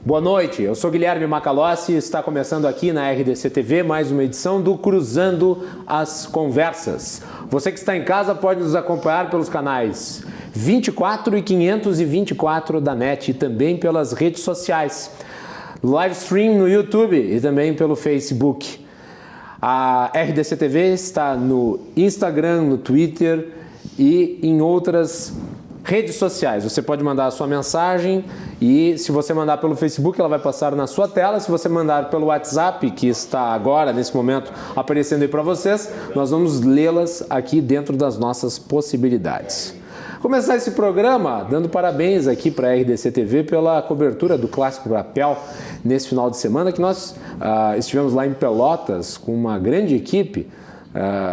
Boa noite, eu sou Guilherme Macalossi e está começando aqui na RDC TV mais uma edição do Cruzando as Conversas. Você que está em casa pode nos acompanhar pelos canais 24 e 524 da NET e também pelas redes sociais, live stream no YouTube e também pelo Facebook. A RDC TV está no Instagram, no Twitter e em outras redes sociais. Você pode mandar a sua mensagem e se você mandar pelo Facebook, ela vai passar na sua tela. Se você mandar pelo WhatsApp, que está agora, nesse momento, aparecendo aí para vocês, nós vamos lê-las aqui dentro das nossas possibilidades. Começar esse programa dando parabéns aqui para a RDC TV pela cobertura do Clássico Brapel nesse final de semana, que nós estivemos lá em Pelotas com uma grande equipe,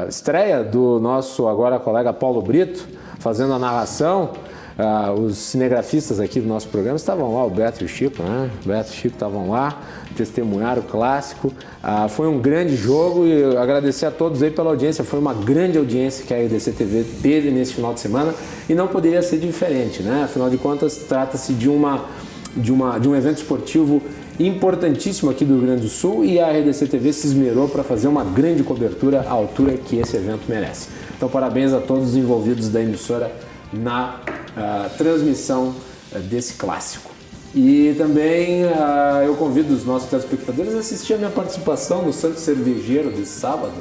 estreia do nosso agora colega Paulo Brito, fazendo a narração. Os cinegrafistas aqui do nosso programa estavam lá, o Beto e o Chico, né? O Beto e o Chico estavam lá, testemunharam o clássico. Foi um grande jogo e agradecer a todos aí pela audiência. Foi uma grande audiência que a RDC TV teve nesse final de semana e não poderia ser diferente, né? Afinal de contas, trata-se de um evento esportivo importantíssimo aqui do Rio Grande do Sul e a RDC TV se esmerou para fazer uma grande cobertura à altura que esse evento merece. Então, parabéns a todos os envolvidos da emissora na transmissão desse clássico. E também eu convido os nossos telespectadores a assistir a minha participação no Santo Cervejeiro desse sábado,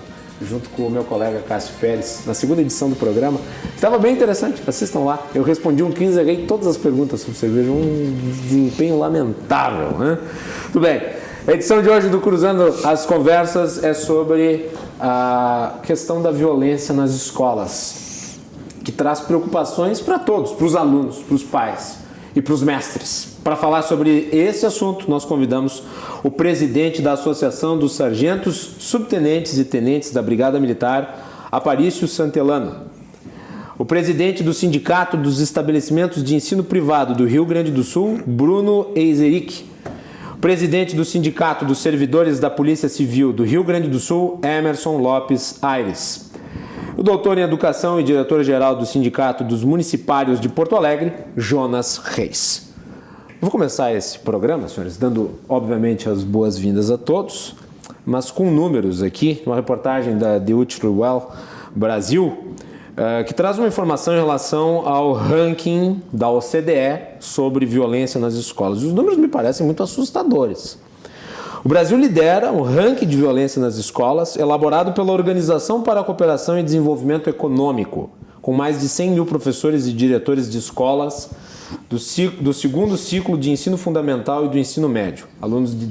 junto com o meu colega Cássio Pérez, na segunda edição do programa. Estava bem interessante, assistam lá. Eu respondi um 15, errei todas as perguntas sobre cerveja, um desempenho lamentável, né? Tudo bem. A edição de hoje do Cruzando as Conversas é sobre a questão da violência nas escolas, que traz preocupações para todos, para os alunos, para os pais e para os mestres. Para falar sobre esse assunto, nós convidamos o presidente da Associação dos Sargentos, Subtenentes e Tenentes da Brigada Militar, Aparício Santelano, o presidente do Sindicato dos Estabelecimentos de Ensino Privado do Rio Grande do Sul, Bruno Eizeric, o presidente do Sindicato dos Servidores da Polícia Civil do Rio Grande do Sul, Emerson Lopes Aires, o doutor em Educação e diretor-geral do Sindicato dos Municipários de Porto Alegre, Jonas Reis. Vou começar esse programa, senhores, dando, obviamente, as boas-vindas a todos, mas com números aqui, uma reportagem da The Well Brasil, que traz uma informação em relação ao ranking da OCDE sobre violência nas escolas. Os números me parecem muito assustadores. O Brasil lidera um ranking de violência nas escolas elaborado pela Organização para a Cooperação e Desenvolvimento Econômico, com mais de 100 mil professores e diretores de escolas do segundo ciclo de ensino fundamental e do ensino médio, alunos de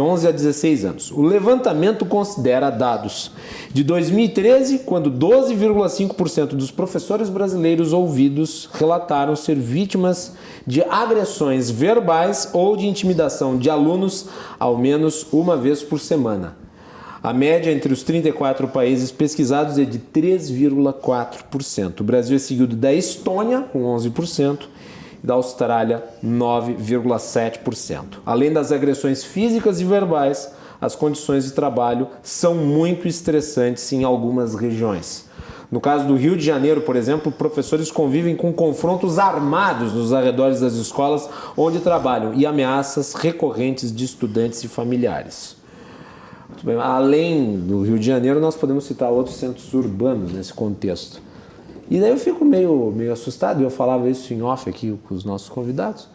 11 a 16 anos. O levantamento considera dados de 2013, quando 12,5% dos professores brasileiros ouvidos relataram ser vítimas de agressões verbais ou de intimidação de alunos ao menos uma vez por semana. A média entre os 34 países pesquisados é de 3,4%. O Brasil é seguido da Estônia, com 11%, e da Austrália, 9,7%. Além das agressões físicas e verbais, as condições de trabalho são muito estressantes em algumas regiões. No caso do Rio de Janeiro, por exemplo, professores convivem com confrontos armados nos arredores das escolas onde trabalham e ameaças recorrentes de estudantes e familiares. Muito bem. Além do Rio de Janeiro, nós podemos citar outros centros urbanos nesse contexto. E daí eu fico meio assustado, e eu falava isso em off aqui com os nossos convidados,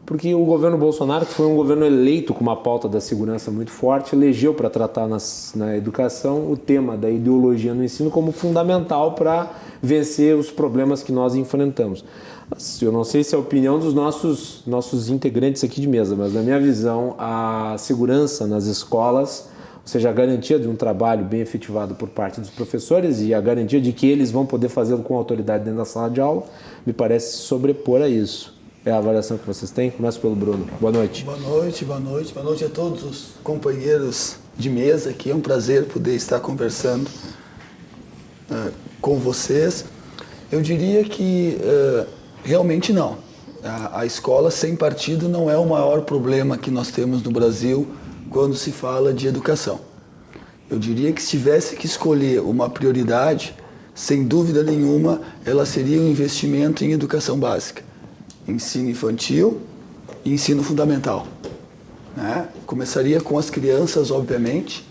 porque o governo Bolsonaro, que foi um governo eleito com uma pauta da segurança muito forte, elegeu para tratar na educação o tema da ideologia no ensino como fundamental para vencer os problemas que nós enfrentamos. Eu não sei se é a opinião dos nossos integrantes aqui de mesa, mas na minha visão, a segurança nas escolas, ou seja, a garantia de um trabalho bem efetivado por parte dos professores e a garantia de que eles vão poder fazê-lo com autoridade dentro da sala de aula, me parece sobrepor a isso. É a avaliação que vocês têm? Começo pelo Bruno. Boa noite. Boa noite a todos os companheiros de mesa aqui. É um prazer poder estar conversando com vocês. Eu diria que realmente não. A escola sem partido não é o maior problema que nós temos no Brasil quando se fala de educação. Eu diria que se tivesse que escolher uma prioridade, sem dúvida nenhuma, ela seria o investimento em educação básica, ensino infantil ensino fundamental. Né? Começaria com as crianças, obviamente.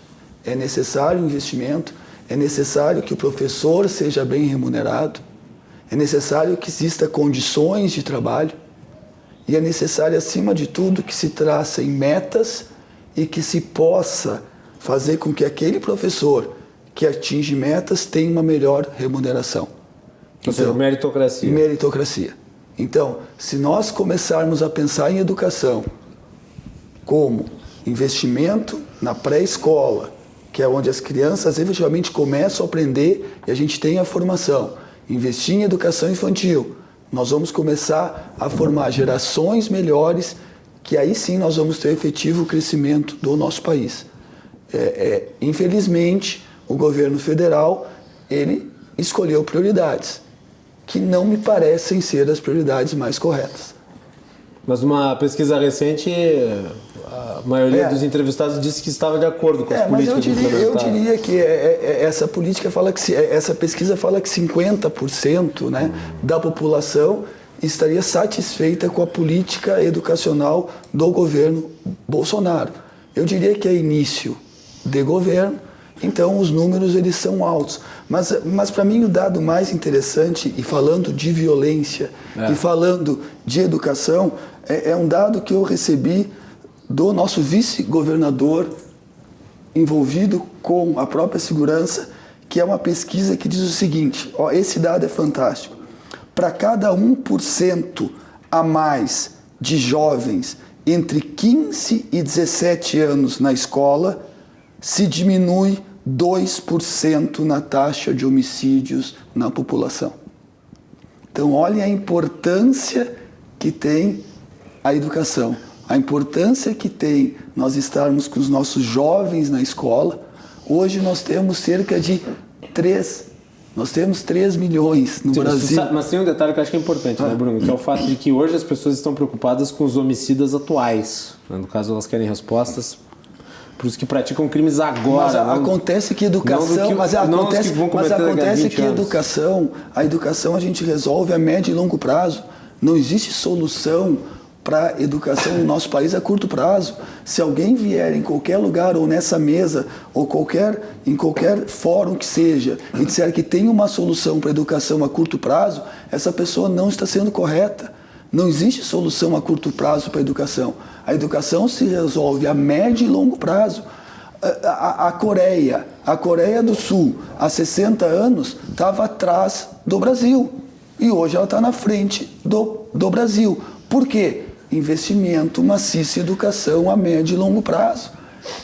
É necessário investimento, é necessário que o professor seja bem remunerado, é necessário que exista condições de trabalho e é necessário, acima de tudo, que se tracem metas e que se possa fazer com que aquele professor que atinge metas tenha uma melhor remuneração. Ou seja, meritocracia. Meritocracia. Então, se nós começarmos a pensar em educação como investimento na pré-escola, que é onde as crianças efetivamente começam a aprender e a gente tem a formação, investir em educação infantil, nós vamos começar a formar gerações melhores, que aí sim nós vamos ter efetivo crescimento do nosso país. Infelizmente, o governo federal, ele escolheu prioridades que não me parecem ser as prioridades mais corretas. Mas uma pesquisa recente, a maioria dos entrevistados disse que estava de acordo com as políticas implementadas. Eu diria que essa política fala que essa pesquisa fala que 50%, né, da população estaria satisfeita com a política educacional do governo Bolsonaro. Eu diria que é início de governo, então os números eles são altos. Mas para mim o dado mais interessante, e falando de violência e falando de educação, é um dado que eu recebi do nosso vice-governador envolvido com a própria segurança, que é uma pesquisa que diz o seguinte, ó, esse dado é fantástico, para cada 1% a mais de jovens entre 15 e 17 anos na escola, se diminui 2% na taxa de homicídios na população. Então, olhem a importância que tem a educação, a importância que tem nós estarmos com os nossos jovens na escola. Hoje nós temos cerca de 3 milhões no Brasil. Mas tem um detalhe que eu acho que é importante, né, Bruno? Que é o fato de que hoje as pessoas estão preocupadas com os homicidas atuais. No caso, elas querem respostas para os que praticam crimes agora. Mas acontece que educação, a educação a gente resolve a médio e longo prazo. Não existe solução para a educação no nosso país a curto prazo. Se alguém vier em qualquer lugar ou nessa mesa ou em qualquer fórum que seja e disser que tem uma solução para a educação a curto prazo, essa pessoa não está sendo correta. Não existe solução a curto prazo para a educação. A educação se resolve a médio e longo prazo. A Coreia do Sul, há 60 anos, estava atrás do Brasil. E hoje ela está na frente do Brasil. Por quê? Investimento maciço em educação a médio e longo prazo.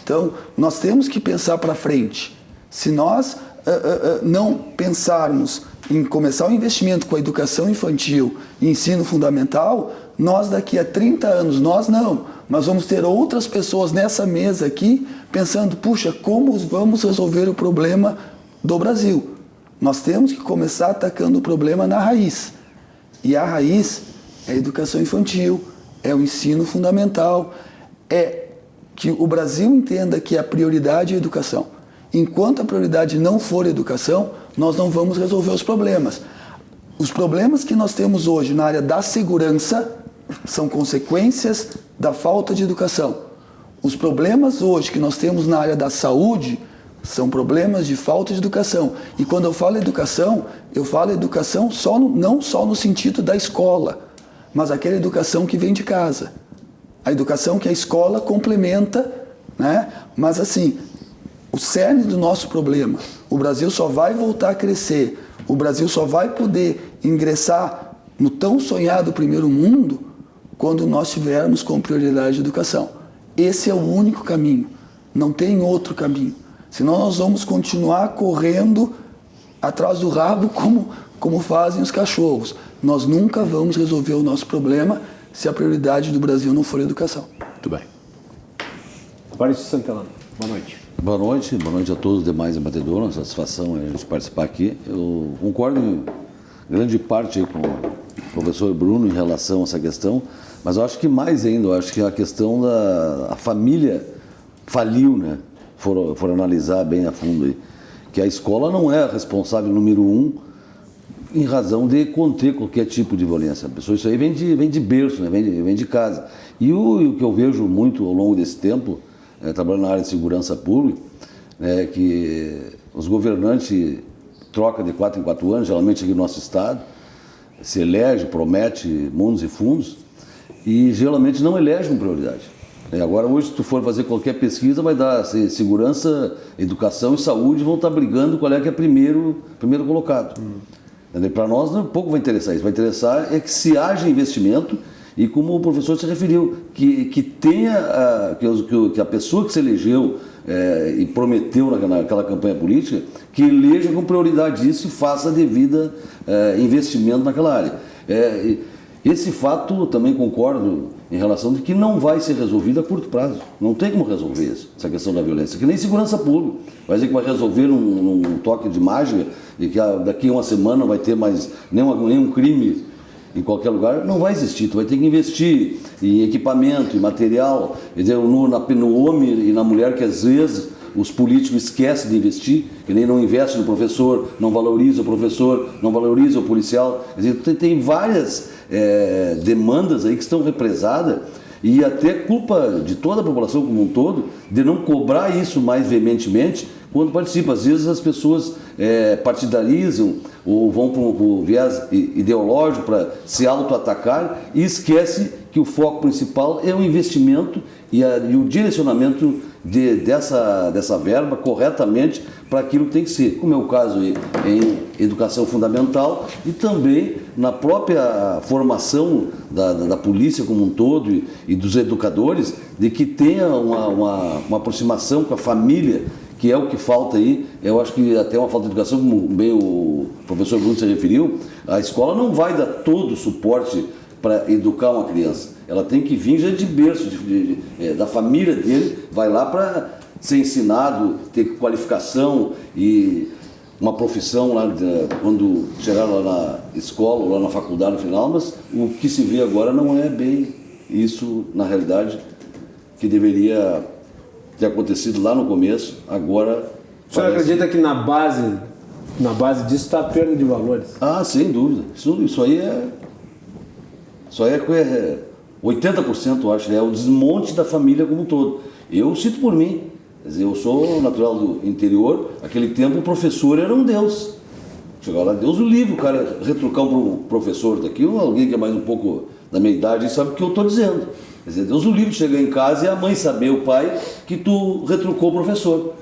Então, nós temos que pensar para frente. Se nós não pensarmos em começar o investimento com a educação infantil e ensino fundamental, nós daqui a 30 anos, nós vamos ter outras pessoas nessa mesa aqui pensando, puxa, como vamos resolver o problema do Brasil? Nós temos que começar atacando o problema na raiz. E a raiz é a educação infantil, é o ensino fundamental, é que o Brasil entenda que a prioridade é a educação. Enquanto a prioridade não for a educação, nós não vamos resolver os problemas. Os problemas que nós temos hoje na área da segurança são consequências da falta de educação. Os problemas hoje que nós temos na área da saúde são problemas de falta de educação. E quando eu falo educação não só no sentido da escola, mas aquela educação que vem de casa. A educação que a escola complementa, né? Mas assim, o cerne do nosso problema, o Brasil só vai voltar a crescer, o Brasil só vai poder ingressar no tão sonhado primeiro mundo quando nós tivermos como prioridade a educação. Esse é o único caminho, não tem outro caminho. Senão nós vamos continuar correndo atrás do rabo como fazem os cachorros. Nós nunca vamos resolver o nosso problema se a prioridade do Brasil não for a educação. Muito bem. Maurício Santelano, boa noite. Boa noite a todos os demais debatedores, uma satisfação a gente participar aqui. Eu concordo em grande parte com o professor Bruno em relação a essa questão, mas eu acho que mais ainda, eu acho que a questão da família faliu, né? For analisar bem a fundo aí, que a escola não é a responsável número 1 em razão de conter qualquer tipo de violência. A pessoa, isso aí vem de berço, né? vem de casa. E o que eu vejo muito ao longo desse tempo, trabalhando na área de segurança pública, é que os governantes trocam de 4 em 4 anos, geralmente aqui no nosso estado, se elege, promete mundos e fundos, e geralmente não elege com prioridade. Agora, hoje, se tu for fazer qualquer pesquisa, vai dar segurança, educação e saúde, vão estar brigando qual é que é primeiro colocado. Para nós, pouco vai interessar isso. Vai interessar é que se haja investimento e, como o professor se referiu, que tenha, que a pessoa que se elegeu e prometeu naquela campanha política, que eleja com prioridade isso e faça devido investimento naquela área. Esse fato, também concordo em relação de que não vai ser resolvido a curto prazo. Não tem como resolver isso, essa questão da violência. Que nem segurança pública. Vai dizer que vai resolver num toque de mágica e que daqui a uma semana não vai ter mais nenhum crime em qualquer lugar. Não vai existir. Tu vai ter que investir em equipamento, em material, quer dizer, no homem e na mulher, que às vezes os políticos esquecem de investir, que nem não investe no professor, não valoriza o professor, não valoriza o policial. Quer dizer, tem várias demandas aí que estão represadas e até culpa de toda a população como um todo de não cobrar isso mais veementemente quando participa. Às vezes as pessoas partidarizam ou vão para um viés ideológico para se auto-atacar e esquece que o foco principal é o investimento e o direcionamento dessa verba corretamente para aquilo que tem que ser, como é o caso em educação fundamental e também na própria formação da polícia como um todo e dos educadores, de que tenha uma aproximação com a família, que é o que falta aí. Eu acho que até uma falta de educação, como bem o professor Bruno se referiu. A escola não vai dar todo o suporte para educar uma criança. Ela tem que vir já de berço, da família dele, vai lá para ser ensinado, ter qualificação e uma profissão lá quando chegar lá na escola ou lá na faculdade no final, mas o que se vê agora não é bem isso, na realidade, que deveria ter acontecido lá no começo. Agora... O senhor acredita que na base disso está a perda de valores? Ah, sem dúvida. Isso aí é 80%, eu acho, é o desmonte da família como um todo. Eu cito por mim, quer dizer, eu sou natural do interior, naquele tempo o professor era um deus. Chegava lá, Deus o livre, o cara retrucar um professor daqui, ou alguém que é mais um pouco da minha idade sabe o que eu estou dizendo. Quer dizer, Deus o livre, chegar em casa e a mãe saber, o pai, que tu retrucou o professor.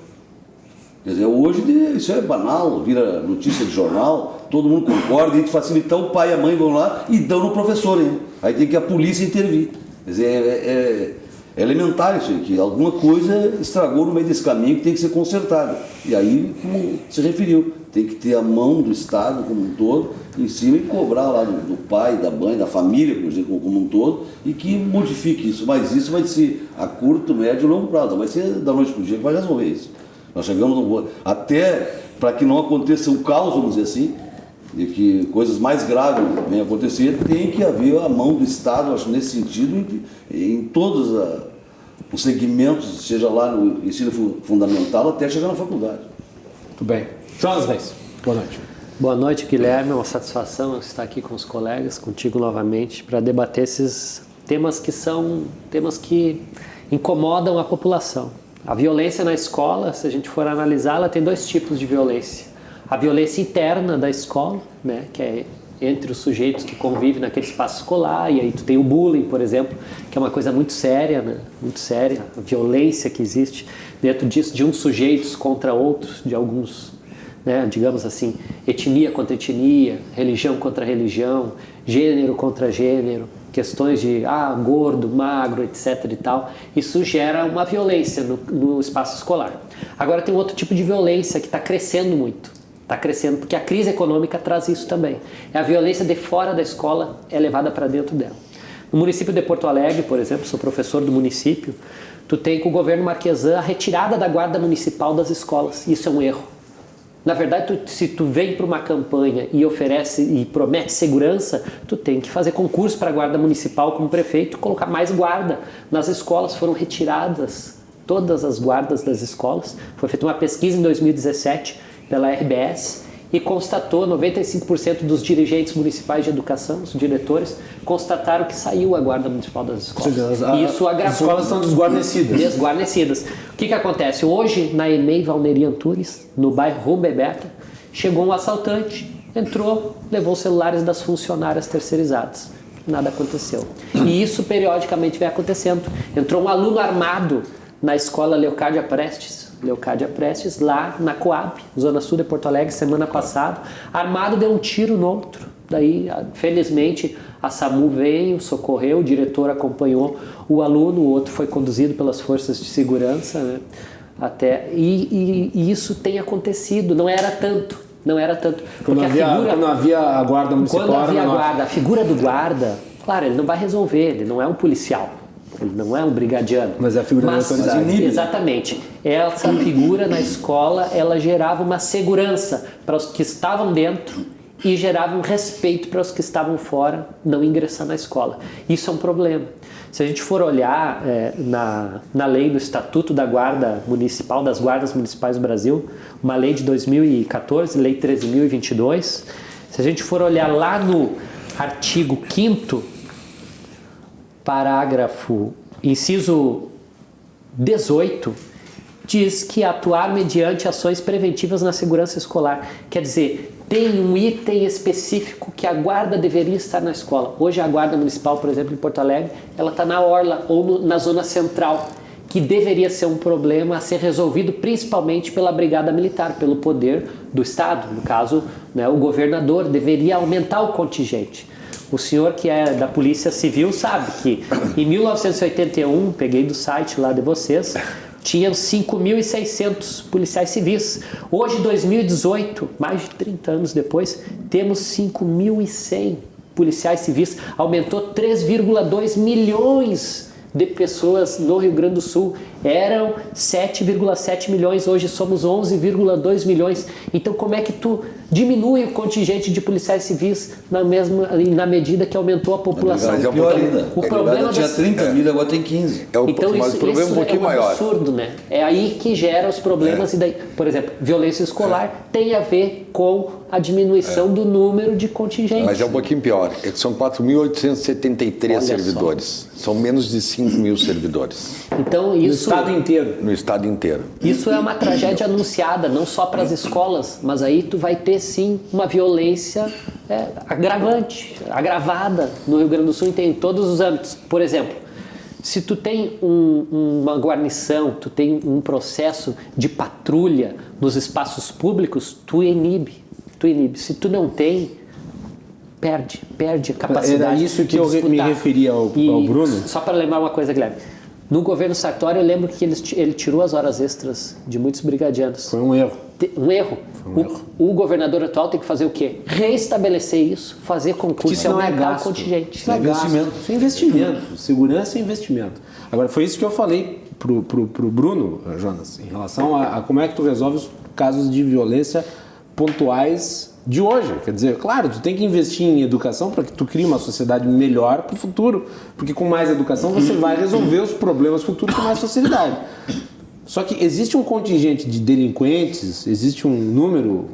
Quer dizer, hoje isso é banal, vira notícia de jornal, todo mundo concorda, e facilitar o pai e a mãe vão lá e dão no professor ainda. Aí tem que a polícia intervir. Quer dizer, é elementar isso aí, que alguma coisa estragou no meio desse caminho que tem que ser consertada. E aí, como se referiu, tem que ter a mão do Estado como um todo em cima e cobrar lá do pai, da mãe, da família como um todo, e que modifique isso. Mas isso vai ser a curto, médio e longo prazo. Não vai ser da noite para o dia que vai resolver isso. Nós chegamos até para que não aconteça o caos, vamos dizer assim, de que coisas mais graves venham a acontecer, tem que haver a mão do Estado, acho, nesse sentido, em todos os segmentos, seja lá no ensino fundamental até chegar na faculdade. Muito bem. Jonas Reis, boa noite. Boa noite, Guilherme. É uma satisfação estar aqui com os colegas, contigo novamente, para debater esses temas que são temas que incomodam a população. A violência na escola, se a gente for analisar, ela tem dois tipos de violência. A violência interna da escola, né, que é entre os sujeitos que convivem naquele espaço escolar, e aí tu tem o bullying, por exemplo, que é uma coisa muito séria, né, muito séria, a violência que existe dentro disso, de uns sujeitos contra outros, de alguns, né, digamos assim, etnia contra etnia, religião contra religião, gênero contra gênero, questões de gordo, magro, etc. e tal. Isso gera uma violência no espaço escolar. Agora tem outro tipo de violência que está crescendo muito. Está crescendo porque a crise econômica traz isso também. É a violência de fora da escola é levada para dentro dela. No município de Porto Alegre, por exemplo, sou professor do município, tu tem com o governo Marquesan a retirada da guarda municipal das escolas. Isso é um erro. Na verdade, se tu vem para uma campanha e oferece e promete segurança, tu tem que fazer concurso para a guarda municipal como prefeito, colocar mais guarda nas escolas. Foram retiradas todas as guardas das escolas. Foi feita uma pesquisa em 2017 pela RBS e constatou, 95% dos dirigentes municipais de educação, os diretores, constataram que saiu a guarda municipal das escolas. E isso agravou. As escolas estão desguarnecidas. Desguarnecidas. O que acontece? Hoje, na EMEI Valneri Antunes, no bairro Rua Bebeto, chegou um assaltante, entrou, levou os celulares das funcionárias terceirizadas. Nada aconteceu. E isso periodicamente vem acontecendo. Entrou um aluno armado na escola Leocádia Prestes, lá na Coab, Zona Sul de Porto Alegre, semana passada. Armado, deu um tiro no outro. Daí, felizmente, a SAMU veio, socorreu, o diretor acompanhou o aluno, o outro foi conduzido pelas forças de segurança, né? E isso tem acontecido, não era tanto. Quando havia a guarda municipal. Quando havia a guarda, a figura do guarda, claro, ele não vai resolver, ele não é um policial. Ele não é um brigadiano. Mas é a figura da autoridade. Exatamente. Essa figura na escola, ela gerava uma segurança para os que estavam dentro e gerava um respeito para os que estavam fora não ingressar na escola. Isso é um problema. Se a gente for olhar na lei do Estatuto da Guarda Municipal, das Guardas Municipais do Brasil, uma lei de 2014, Lei 13.022, se a gente for olhar lá no artigo 5º, parágrafo, inciso 18, diz que atuar mediante ações preventivas na segurança escolar. Quer dizer, tem um item específico que a guarda deveria estar na escola. Hoje a guarda municipal, por exemplo, em Porto Alegre, ela está na orla ou na zona central, que deveria ser um problema a ser resolvido principalmente pela brigada militar, pelo poder do Estado. No caso, né, o governador deveria aumentar o contingente. O senhor que é da Polícia Civil sabe que em 1981, peguei do site lá de vocês, tinham 5.600 policiais civis. Hoje, 2018, mais de 30 anos depois, temos 5.100 policiais civis. Aumentou 3,2 milhões de pessoas no Rio Grande do Sul. Eram 7,7 milhões, hoje somos 11,2 milhões. Então, como é que tu diminui o contingente de policiais civis na medida que aumentou a população? Mas é pior ainda. O problema tinha 30 mil, agora tem 15. Então, mas o problema é um pouquinho maior. Absurdo, né? É aí que gera os problemas. E daí, por exemplo, violência escolar tem a ver com a diminuição do número de contingentes. Mas é um pouquinho pior. São 4.873 servidores. São menos de 5 mil servidores. Então, isso... No estado inteiro. No estado inteiro. Isso é uma tragédia anunciada, não só para as escolas, mas aí tu vai ter sim uma violência agravada no Rio Grande do Sul em todos os âmbitos. Por exemplo, se tu tem uma guarnição, tu tem um processo de patrulha nos espaços públicos, tu inibe. Se tu não tem, perde a capacidade. Era isso que de eu disputar. me referia ao Bruno. Só para lembrar uma coisa, Guilherme. No governo Sartori, eu lembro que ele tirou as horas extras de muitos brigadianos. Foi um erro. O governador atual tem que fazer o quê? Reestabelecer isso, fazer concurso e aumentar o contingente. Isso é investimento. Isso é investimento. Segurança é investimento. Agora, foi isso que eu falei pro Bruno, Jonas, em relação a como é que tu resolve os casos de violência pontuais de hoje. Quer dizer, claro, tu tem que investir em educação para que tu crie uma sociedade melhor para o futuro, porque com mais educação você vai resolver os problemas futuros com mais facilidade. Só que existe um contingente de delinquentes, existe um número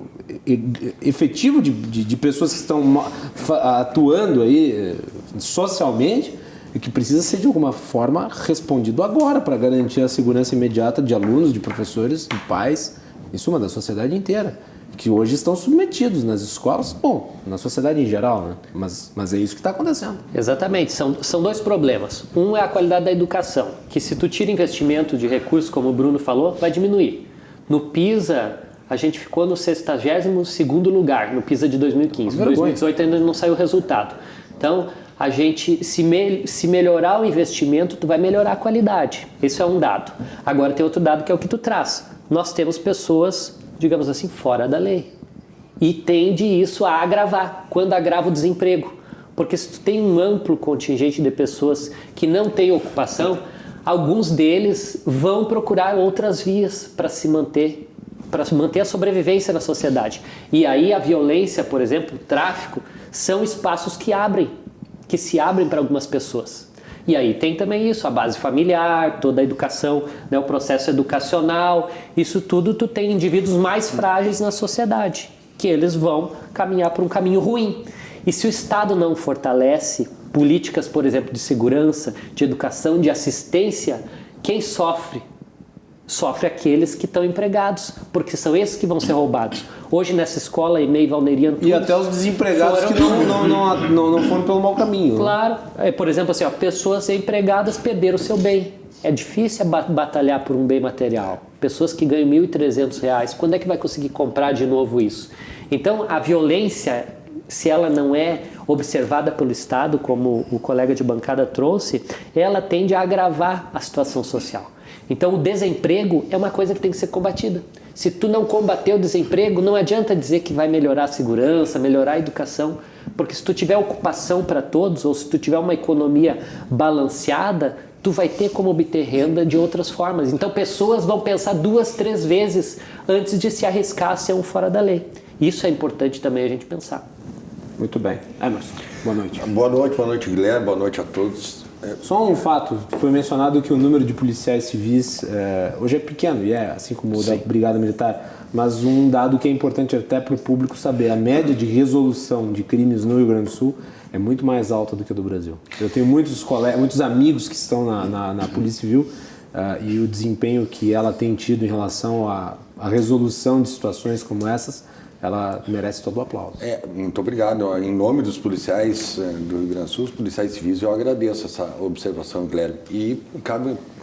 efetivo de pessoas que estão atuando aí socialmente e que precisa ser de alguma forma respondido agora para garantir a segurança imediata de alunos, de professores, de pais, em suma, da sociedade inteira, que hoje estão submetidos nas escolas, bom, na sociedade em geral, né? Mas é isso que está acontecendo. Exatamente, são dois problemas. Um é a qualidade da educação, que se tu tira investimento de recursos, como o Bruno falou, vai diminuir. No PISA, a gente ficou no 62º lugar, no PISA de 2015. Em 2018 ainda não saiu o resultado. Então, a gente, se melhorar o investimento, tu vai melhorar a qualidade. Esse é um dado. Agora tem outro dado que é o que tu traz. Nós temos pessoas, digamos assim, fora da lei. E tende isso a agravar, quando agrava o desemprego. Porque se tu tem um amplo contingente de pessoas que não têm ocupação, alguns deles vão procurar outras vias para se manter, para manter a sobrevivência na sociedade. E aí a violência, por exemplo, o tráfico, são espaços que se abrem para algumas pessoas. E aí tem também isso, a base familiar, toda a educação, né, o processo educacional, isso tudo tu tem indivíduos mais frágeis na sociedade. que eles vão caminhar por um caminho ruim. E se o Estado não fortalece políticas, por exemplo, de segurança, de educação, de assistência, quem sofre? Sofre aqueles que estão empregados, porque são esses que vão ser roubados. Hoje nessa escola, EMEI, Valneriano... E até os desempregados que não foram pelo mau caminho. Claro. Por exemplo, assim, pessoas empregadas perderam o seu bem. É difícil batalhar por um bem material. Pessoas que ganham R$ 1.300, quando é que vai conseguir comprar de novo isso? Então, a violência, se ela não é observada pelo Estado, como o colega de bancada trouxe, ela tende a agravar a situação social. Então, o desemprego é uma coisa que tem que ser combatida. Se tu não combater o desemprego, não adianta dizer que vai melhorar a segurança, melhorar a educação, porque se tu tiver ocupação para todos, ou se tu tiver uma economia balanceada, tu vai ter como obter renda de outras formas. Então, pessoas vão pensar 2, 3 vezes antes de se arriscar a ser um fora da lei. Isso é importante também a gente pensar. Muito bem. Emerson, boa noite. Boa noite, Guilherme, boa noite a todos. Só um fato, foi mencionado que o número de policiais civis hoje é pequeno, e assim como o da Brigada Militar, mas um dado que é importante até para o público saber, a média de resolução de crimes no Rio Grande do Sul é muito mais alta do que a do Brasil. Eu tenho muitos amigos que estão na Polícia Civil e o desempenho que ela tem tido em relação à resolução de situações como essas, ela merece todo o aplauso. Muito obrigado. Em nome dos policiais do Rio Grande do Sul, os policiais civis, eu agradeço essa observação, Guilherme. E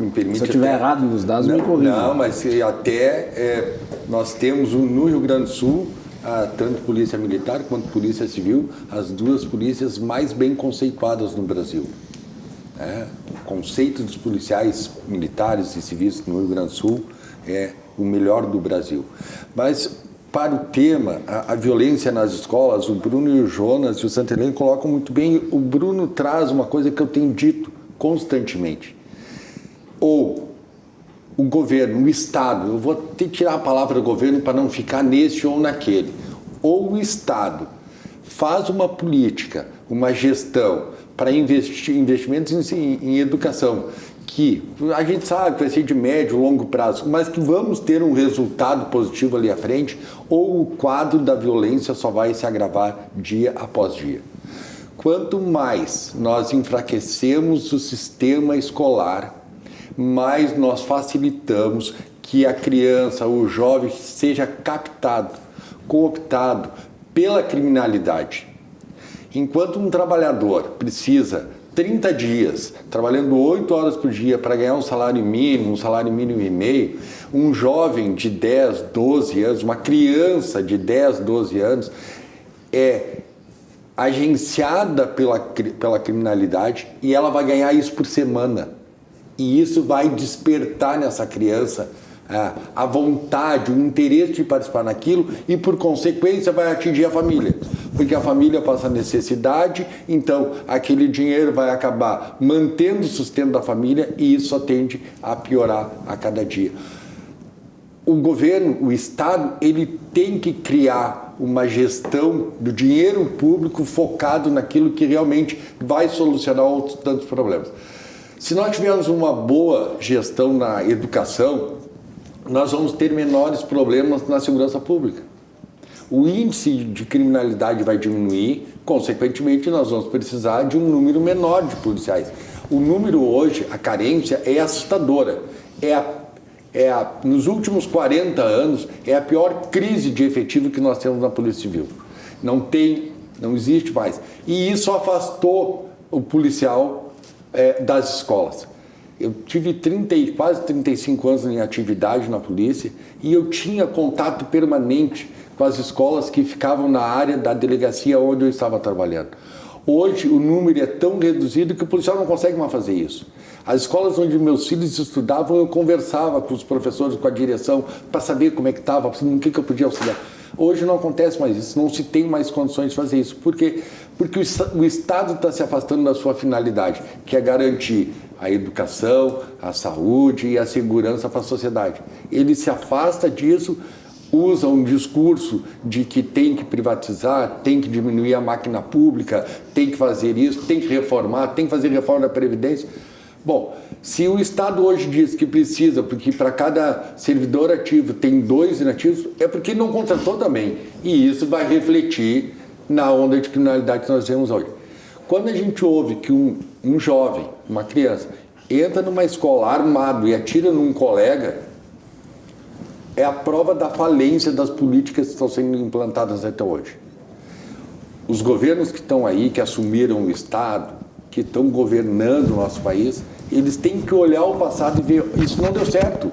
me permite... Se eu estiver errado nos dados, me corrija. Não, mas até nós temos no Rio Grande do Sul, tanto Polícia Militar quanto Polícia Civil, as duas polícias mais bem conceituadas no Brasil. O conceito dos policiais militares e civis no Rio Grande do Sul é o melhor do Brasil. Mas... para o tema, a violência nas escolas, o Bruno e o Jonas e o Santa Helena colocam muito bem. O Bruno traz uma coisa que eu tenho dito constantemente. Ou o governo, o Estado, eu vou ter que tirar a palavra governo para não ficar nesse ou naquele. Ou o Estado faz uma política, uma gestão para investimentos em educação, que a gente sabe que vai ser de médio, longo prazo, mas que vamos ter um resultado positivo ali à frente, ou o quadro da violência só vai se agravar dia após dia. Quanto mais nós enfraquecemos o sistema escolar, mais nós facilitamos que a criança, o jovem, seja captado, cooptado pela criminalidade. Enquanto um trabalhador precisa 30 dias, trabalhando 8 horas por dia para ganhar um salário mínimo e meio, um jovem de 10, 12 anos, uma criança de 10, 12 anos, é agenciada pela criminalidade e ela vai ganhar isso por semana. E isso vai despertar nessa criança a vontade, o interesse de participar naquilo e, por consequência, vai atingir a família. Porque a família passa necessidade, então aquele dinheiro vai acabar mantendo o sustento da família e isso só tende a piorar a cada dia. O governo, o Estado, ele tem que criar uma gestão do dinheiro público focado naquilo que realmente vai solucionar outros tantos problemas. Se nós tivermos uma boa gestão na educação, nós vamos ter menores problemas na segurança pública. O índice de criminalidade vai diminuir, consequentemente nós vamos precisar de um número menor de policiais. O número hoje, a carência é assustadora. Nos últimos 40 anos, é a pior crise de efetivo que nós temos na Polícia Civil. Não existe mais. E isso afastou o policial das escolas. Eu tive quase 35 anos em atividade na polícia e eu tinha contato permanente com as escolas que ficavam na área da delegacia onde eu estava trabalhando. Hoje o número é tão reduzido que o policial não consegue mais fazer isso. As escolas onde meus filhos estudavam, eu conversava com os professores, com a direção, para saber como é que estava, no que eu podia auxiliar. Hoje não acontece mais isso, não se tem mais condições de fazer isso. Por quê? Porque o Estado está se afastando da sua finalidade, que é garantir a educação, a saúde e a segurança para a sociedade. Ele se afasta disso, usa um discurso de que tem que privatizar, tem que diminuir a máquina pública, tem que fazer isso, tem que reformar, tem que fazer reforma da Previdência, Bom, se o Estado hoje diz que precisa, porque para cada servidor ativo tem 2 inativos, é porque não contratou também. E isso vai refletir na onda de criminalidade que nós temos hoje. Quando a gente ouve que um jovem, uma criança, entra numa escola armado e atira num colega, é a prova da falência das políticas que estão sendo implantadas até hoje. Os governos que estão aí, que assumiram o Estado, que estão governando o nosso país, eles têm que olhar o passado e ver, isso não deu certo.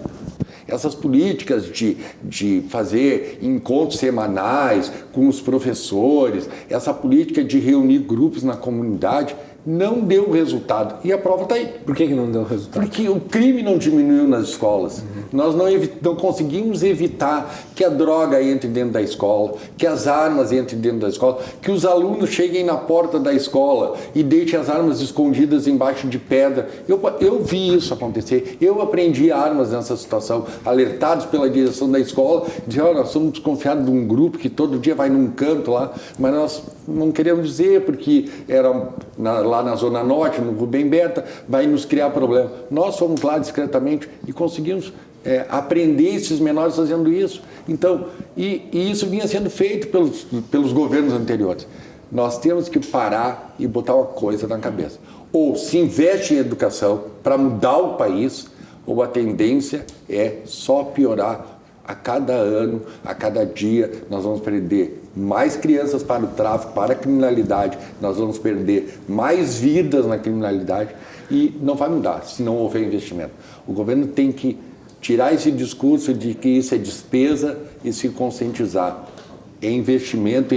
Essas políticas de fazer encontros semanais com os professores, essa política de reunir grupos na comunidade, não deu resultado. E a prova está aí. Por que não deu resultado? Porque o crime não diminuiu nas escolas. Nós não conseguimos evitar que a droga entre dentro da escola, que as armas entrem dentro da escola, que os alunos cheguem na porta da escola e deixem as armas escondidas embaixo de pedra. Eu vi isso acontecer. Eu aprendi armas nessa situação, alertados pela direção da escola, dizer, olha, nós somos desconfiados de um grupo que todo dia vai num canto lá, mas nós não queremos dizer porque era lá na Zona Norte, no Rubem Berta, vai nos criar problema. Nós fomos lá discretamente e conseguimos aprender esses menores fazendo isso. Então, e isso vinha sendo feito pelos governos anteriores. Nós temos que parar e botar uma coisa na cabeça. Ou se investe em educação para mudar o país, ou a tendência é só piorar. A cada ano, a cada dia, nós vamos perder mais crianças para o tráfico, para a criminalidade, nós vamos perder mais vidas na criminalidade e não vai mudar se não houver investimento. O governo tem que tirar esse discurso de que isso é despesa e se conscientizar. É investimento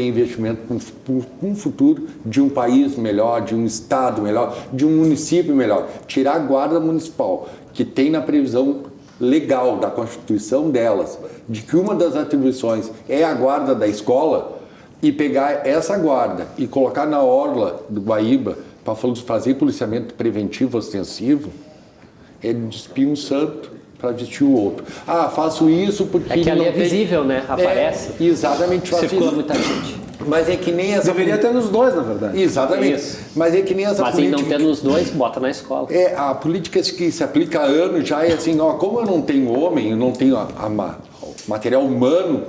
para um futuro de um país melhor, de um estado melhor, de um município melhor. Tirar a guarda municipal, que tem na previsão legal da Constituição delas, de que uma das atribuições é a guarda da escola, e pegar essa guarda e colocar na orla do Guaíba para fazer policiamento preventivo ostensivo, é despir um santo para vestir o outro. Ah, faço isso porque... É que ali é visível, né? Aparece. Exatamente. Circula muita gente. Mas é que nem essa... Deveria ter nos dois, na verdade. Exatamente. Isso. Mas é que nem essa Mas política... em não ter nos dois, bota na escola. A política que se aplica há anos já é assim, ó, como eu não tenho homem, eu não tenho material humano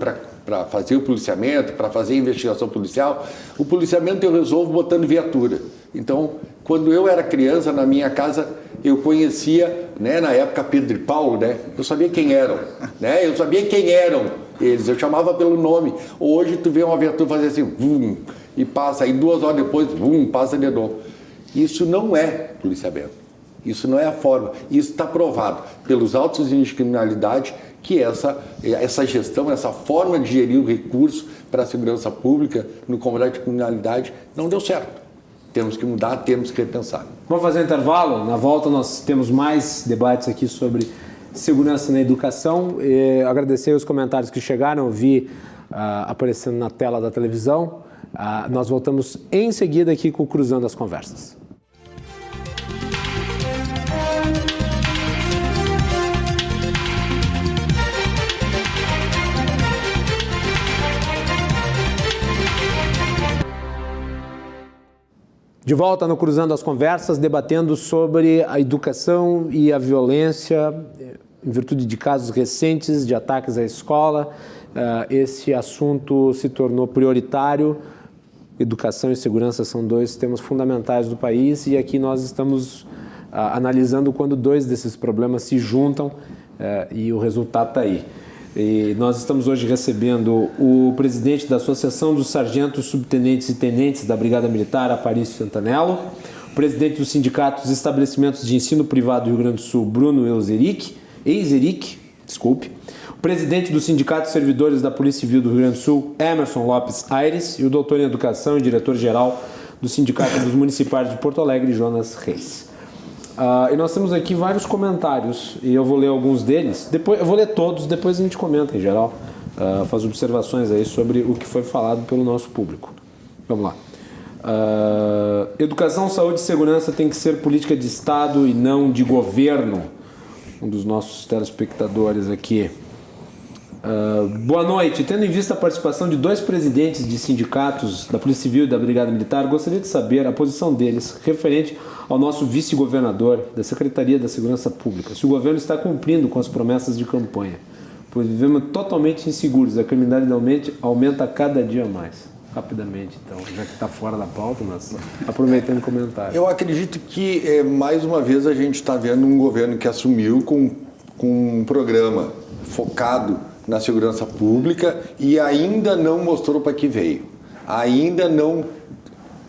para fazer o policiamento, para fazer a investigação policial, o policiamento eu resolvo botando viatura. Então, quando eu era criança, na minha casa, eu conhecia, né, na época, Pedro e Paulo, né? Eu sabia quem eram, né? Eu sabia quem eram eles, eu chamava pelo nome. Hoje tu vê uma viatura fazer assim, vum, e passa, aí 2 horas depois, vum, passa de novo. Isso não é policiamento. Isso não é a forma. Isso está provado pelos altos índices de criminalidade que essa gestão, essa forma de gerir o recurso para a segurança pública no combate à criminalidade não deu certo. Temos que mudar, temos que repensar. Vamos fazer um intervalo? Na volta nós temos mais debates aqui sobre segurança na educação. Agradecer os comentários que chegaram, eu vi aparecendo na tela da televisão. Nós voltamos em seguida aqui com o Cruzando as Conversas. De volta no Cruzando as Conversas, debatendo sobre a educação e a violência em virtude de casos recentes de ataques à escola. Esse assunto se tornou prioritário. Educação e segurança são 2 temas fundamentais do país e aqui nós estamos analisando quando 2 desses problemas se juntam e o resultado está aí. E nós estamos hoje recebendo o presidente da Associação dos Sargentos, Subtenentes e Tenentes da Brigada Militar, Aparício Santanello, o presidente do Sindicato dos Estabelecimentos de Ensino Privado do Rio Grande do Sul, Bruno Eizeric, o presidente do Sindicato de Servidores da Polícia Civil do Rio Grande do Sul, Emerson Lopes Aires, e o doutor em Educação e diretor-geral do Sindicato dos Municipais de Porto Alegre, Jonas Reis. E nós temos aqui vários comentários, e eu vou ler alguns deles, depois, eu vou ler todos, depois a gente comenta em geral, faz observações aí sobre o que foi falado pelo nosso público. Vamos lá. Educação, saúde e segurança tem que ser política de Estado e não de governo. Um dos nossos telespectadores aqui Boa noite. Tendo em vista a participação de 2 presidentes de sindicatos da Polícia Civil e da Brigada Militar, gostaria de saber a posição deles referente ao nosso vice-governador da Secretaria da Segurança Pública. Se o governo está cumprindo com as promessas de campanha, pois vivemos totalmente inseguros, a criminalidade aumenta cada dia mais. Rapidamente, então, já que está fora da pauta, mas aproveitando o comentário. Eu acredito que, mais uma vez, a gente está vendo um governo que assumiu com um programa focado na segurança pública e ainda não mostrou para que veio. Ainda não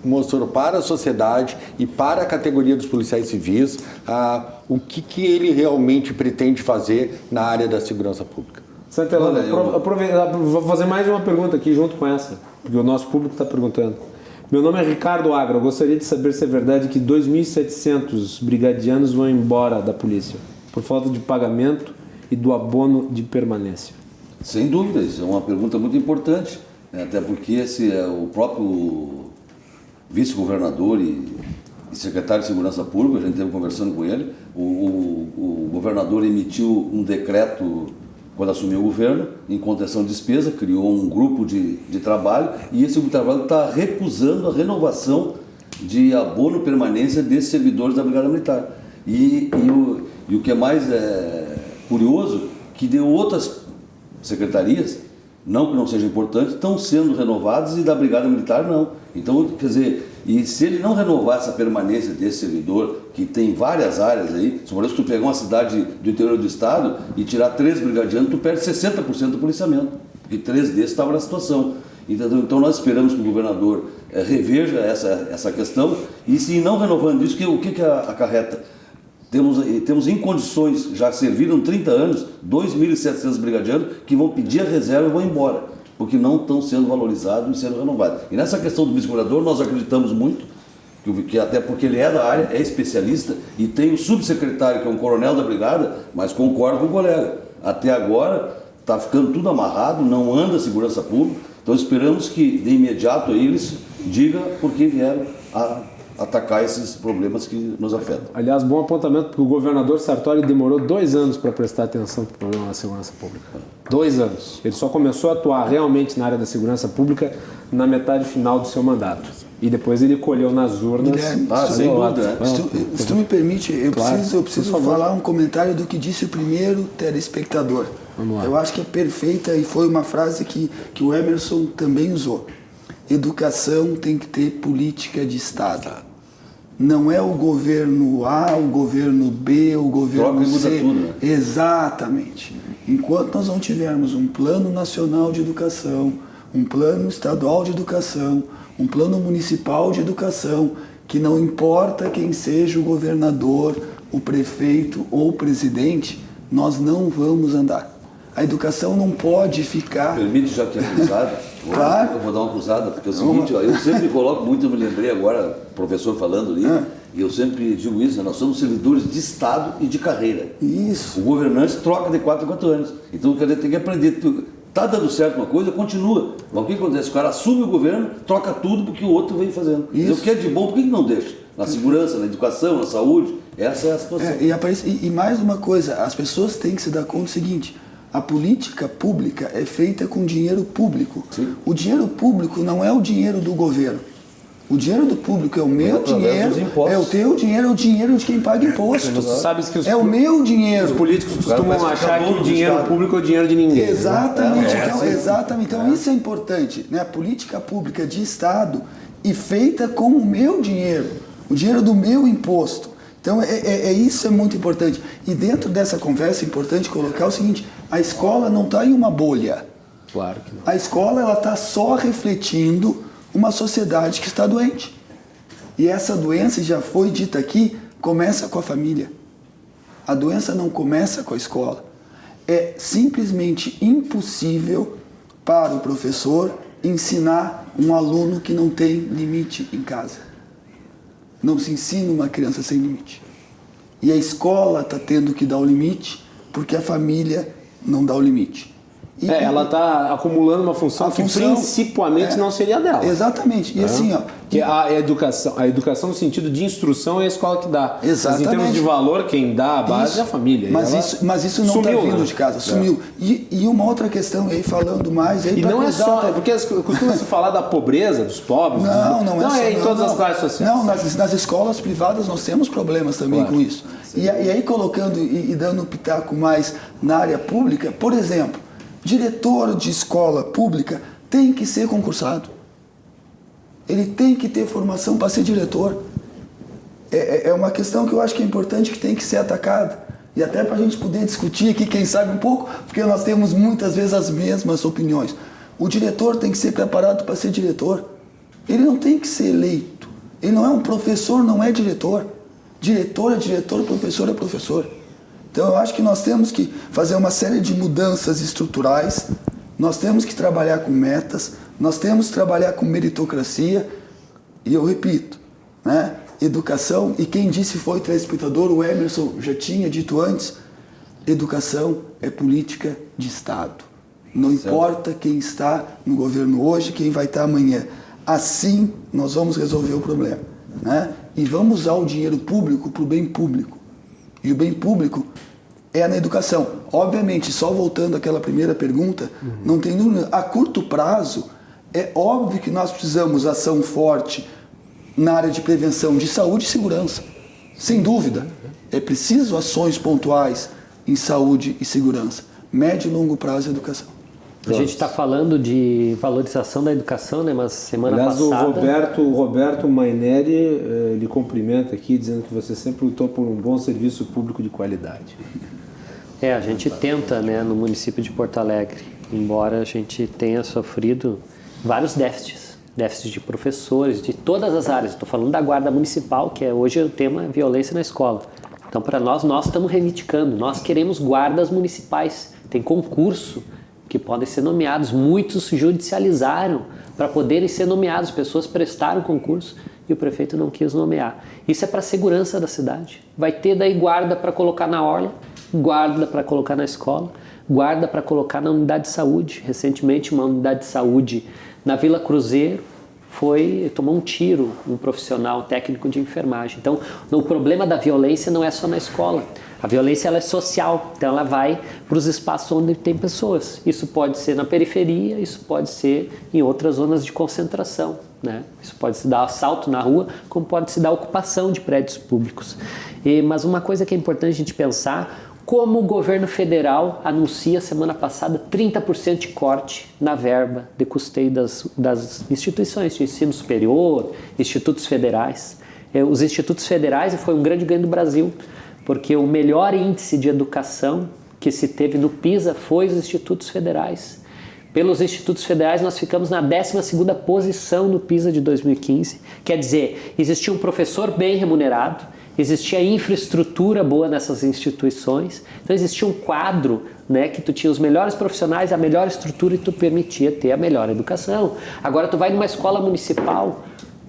mostrou para a sociedade e para a categoria dos policiais civis o que ele realmente pretende fazer na área da segurança pública. Santelano, vou fazer mais uma pergunta aqui junto com essa, porque o nosso público está perguntando. Meu nome é Ricardo Agra, eu gostaria de saber se é verdade que 2.700 brigadianos vão embora da polícia por falta de pagamento e do abono de permanência. Sem dúvida, isso é uma pergunta muito importante, até porque esse é o próprio vice-governador e secretário de Segurança Pública, a gente esteve conversando com ele, o governador emitiu um decreto quando assumiu o governo, em contenção de despesa, criou um grupo de trabalho e esse grupo de trabalho está recusando a renovação de abono permanência desses servidores da Brigada Militar. E o que é mais curioso, que de outras secretarias, não que não seja importante, estão sendo renovadas e da Brigada Militar não. Então, quer dizer, e se ele não renovar essa permanência desse servidor, que tem várias áreas aí, se tu pegar uma cidade do interior do estado e tirar 3 brigadianos, tu perde 60% do policiamento, porque 3 desses estavam na situação. Então nós esperamos que o governador reveja essa questão e se não renovando isso, o que acarreta? Temos em condições, já serviram 30 anos, 2.700 brigadianos que vão pedir a reserva e vão embora, porque não estão sendo valorizados e sendo renovados. E nessa questão do vice-governador, nós acreditamos muito, que até porque ele é da área, é especialista, e tem o subsecretário, que é um coronel da brigada, mas concordo com o colega. Até agora está ficando tudo amarrado, não anda a segurança pública, então esperamos que de imediato eles digam por que vieram a atacar esses problemas que nos afetam. Aliás, bom apontamento, porque o governador Sartori demorou 2 anos para prestar atenção para o problema da segurança pública. 2 anos. Ele só começou a atuar realmente na área da segurança pública na metade final do seu mandato. E depois ele colheu nas urnas. Guilherme, sem dúvida. Se tu me permite, eu preciso falar um comentário do que disse o primeiro telespectador. Vamos lá. Eu acho que é perfeita e foi uma frase que o Emerson também usou. Educação tem que ter política de Estado. Não é o governo A, o governo B, o governo C. Muda tudo, né? Exatamente. Enquanto nós não tivermos um plano nacional de educação, um plano estadual de educação, um plano municipal de educação, que não importa quem seja o governador, o prefeito ou o presidente, nós não vamos andar. A educação não pode ficar... Permite, já que é cruzada, Claro. Eu vou dar uma cruzada, porque é o seguinte, ó, eu sempre coloco muito, eu me lembrei agora, o professor falando ali, e eu sempre digo isso, nós somos servidores de Estado e de carreira. Isso. O governante troca de 4 em 4 anos. Então, quer dizer, tem que aprender. Está dando certo uma coisa, continua. Mas o que acontece? O cara assume o governo, troca tudo porque o outro vem fazendo. Então, o que é de bom, por que não deixa? Na segurança, na educação, na saúde, essa é a situação. E mais uma coisa, as pessoas têm que se dar conta do seguinte, a política pública é feita com dinheiro público. Sim. O dinheiro público não é o dinheiro do governo. O dinheiro do público é o meu dinheiro, é o teu dinheiro, é o dinheiro de quem paga imposto. Você sabe que é o meu dinheiro. Os políticos costumam achar que o dinheiro público é o dinheiro de ninguém. Exatamente. Então isso é importante, né? A política pública de Estado e feita com o meu dinheiro, o dinheiro do meu imposto. Então isso é muito importante. E dentro dessa conversa é importante colocar o seguinte, a escola não está em uma bolha. Claro que não. A escola ela está só refletindo uma sociedade que está doente. E essa doença, já foi dita aqui, começa com a família. A doença não começa com a escola. É simplesmente impossível para o professor ensinar um aluno que não tem limite em casa. Não se ensina uma criança sem limite. E a escola está tendo que dar o limite porque a família não dá o limite. Ela está acumulando uma função que principalmente não seria dela. Exatamente. E assim, ó... Que a educação no sentido de instrução é a escola que dá. Exatamente. Mas em termos de valor, quem dá a base é a família. Mas isso não está vindo, né, de casa, sumiu. E uma outra questão aí, falando mais... Aí e não é só, porque costuma-se falar da pobreza, dos pobres... Não é em todas as classes sociais. Não, nas escolas privadas nós temos problemas também com isso. E aí colocando e dando um pitaco mais na área pública, por exemplo, diretor de escola pública tem que ser concursado. Ele tem que ter formação para ser diretor. É uma questão que eu acho que é importante, que tem que ser atacada. E até para a gente poder discutir aqui, quem sabe um pouco, porque nós temos muitas vezes as mesmas opiniões. O diretor tem que ser preparado para ser diretor. Ele não tem que ser eleito. Ele não é um professor, não é diretor. Diretor é diretor, professor é professor. Então eu acho que nós temos que fazer uma série de mudanças estruturais, nós temos que trabalhar com metas, nós temos que trabalhar com meritocracia, e eu repito, né? Educação, e quem disse foi o telespectador, o Emerson já tinha dito antes, educação é política de Estado. Não importa quem está no governo hoje, quem vai estar amanhã. Assim nós vamos resolver o problema, né? E vamos usar o dinheiro público para o bem público. E o bem público é na educação. Obviamente, só voltando àquela primeira pergunta, não tem dúvida, a curto prazo, é óbvio que nós precisamos de ação forte na área de prevenção de saúde e segurança. Sem dúvida. É preciso ações pontuais em saúde e segurança. Médio e longo prazo, educação. A gente está falando de valorização da educação, né? Mas semana passada... O Roberto Maineri, ele cumprimenta aqui, dizendo que você sempre lutou por um bom serviço público de qualidade. A gente tenta, né, no município de Porto Alegre, embora a gente tenha sofrido vários déficits de professores, de todas as áreas. Estou falando da Guarda Municipal, que hoje o tema é violência na escola. Então, para nós estamos reivindicando, nós queremos guardas municipais. Tem concurso que podem ser nomeados, muitos judicializaram para poderem ser nomeados, pessoas prestaram concurso e o prefeito não quis nomear. Isso é para a segurança da cidade. Vai ter daí guarda para colocar na orla, guarda para colocar na escola, guarda para colocar na unidade de saúde. Recentemente, uma unidade de saúde na Vila Cruzeiro tomou um tiro, um profissional técnico de enfermagem. Então, o problema da violência não é só na escola. A violência ela é social, então ela vai para os espaços onde tem pessoas. Isso pode ser na periferia, isso pode ser em outras zonas de concentração, né? Isso pode se dar assalto na rua, como pode se dar ocupação de prédios públicos. Mas uma coisa que é importante a gente pensar, como o governo federal anuncia semana passada 30% de corte na verba de custeio das instituições de ensino superior, institutos federais. Os institutos federais foi um grande ganho do Brasil, porque o melhor índice de educação que se teve no PISA foi os institutos federais. Pelos institutos federais nós ficamos na 12ª posição no PISA de 2015. Quer dizer, existia um professor bem remunerado, existia infraestrutura boa nessas instituições, então existia um quadro, né, que tu tinha os melhores profissionais, a melhor estrutura e tu permitia ter a melhor educação. Agora tu vai numa escola municipal,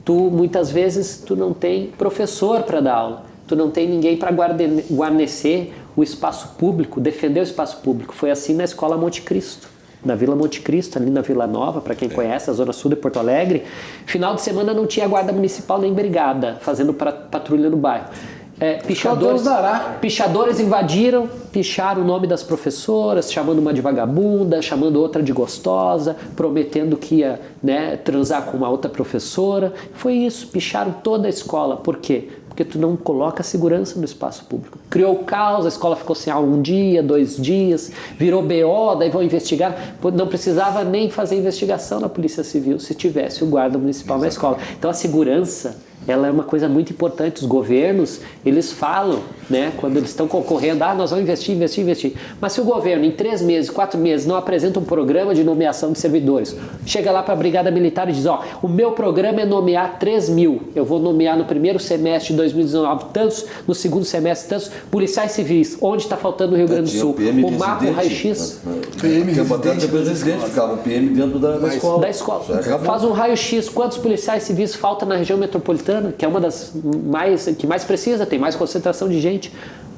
muitas vezes tu não tem professor para dar aula, tu não tem ninguém para guarnecer o espaço público, defender o espaço público. Foi assim na escola Monte Cristo, na Vila Monte Cristo, ali na Vila Nova, para quem conhece, a zona sul de Porto Alegre. Final de semana não tinha guarda municipal nem brigada, fazendo patrulha no bairro. Pichadores invadiram, picharam o nome das professoras, chamando uma de vagabunda, chamando outra de gostosa, prometendo que ia, né, transar com uma outra professora. Foi isso, picharam toda a escola. Por quê? Porque tu não coloca segurança no espaço público. Criou caos, a escola ficou sem aula 1 dia, 2 dias, virou BO, daí vão investigar. Não precisava nem fazer investigação na Polícia Civil se tivesse o guarda municipal na escola. Então a segurança, ela é uma coisa muito importante. Os governos, eles falam, né, quando eles estão concorrendo, nós vamos investir. Mas se o governo, em 3 meses, 4 meses, não apresenta um programa de nomeação de servidores, chega lá para a Brigada Militar e diz, o meu programa é nomear 3.000. Eu vou nomear no primeiro semestre de 2019 tantos, no segundo semestre tantos, policiais civis. Onde está faltando no Rio Grande do Sul? O mapa, o raio-x. Ficava o PM dentro da escola. Da escola. Faz um raio-x. Quantos policiais civis faltam na região metropolitana, que é uma das que mais precisa, tem mais concentração de gente.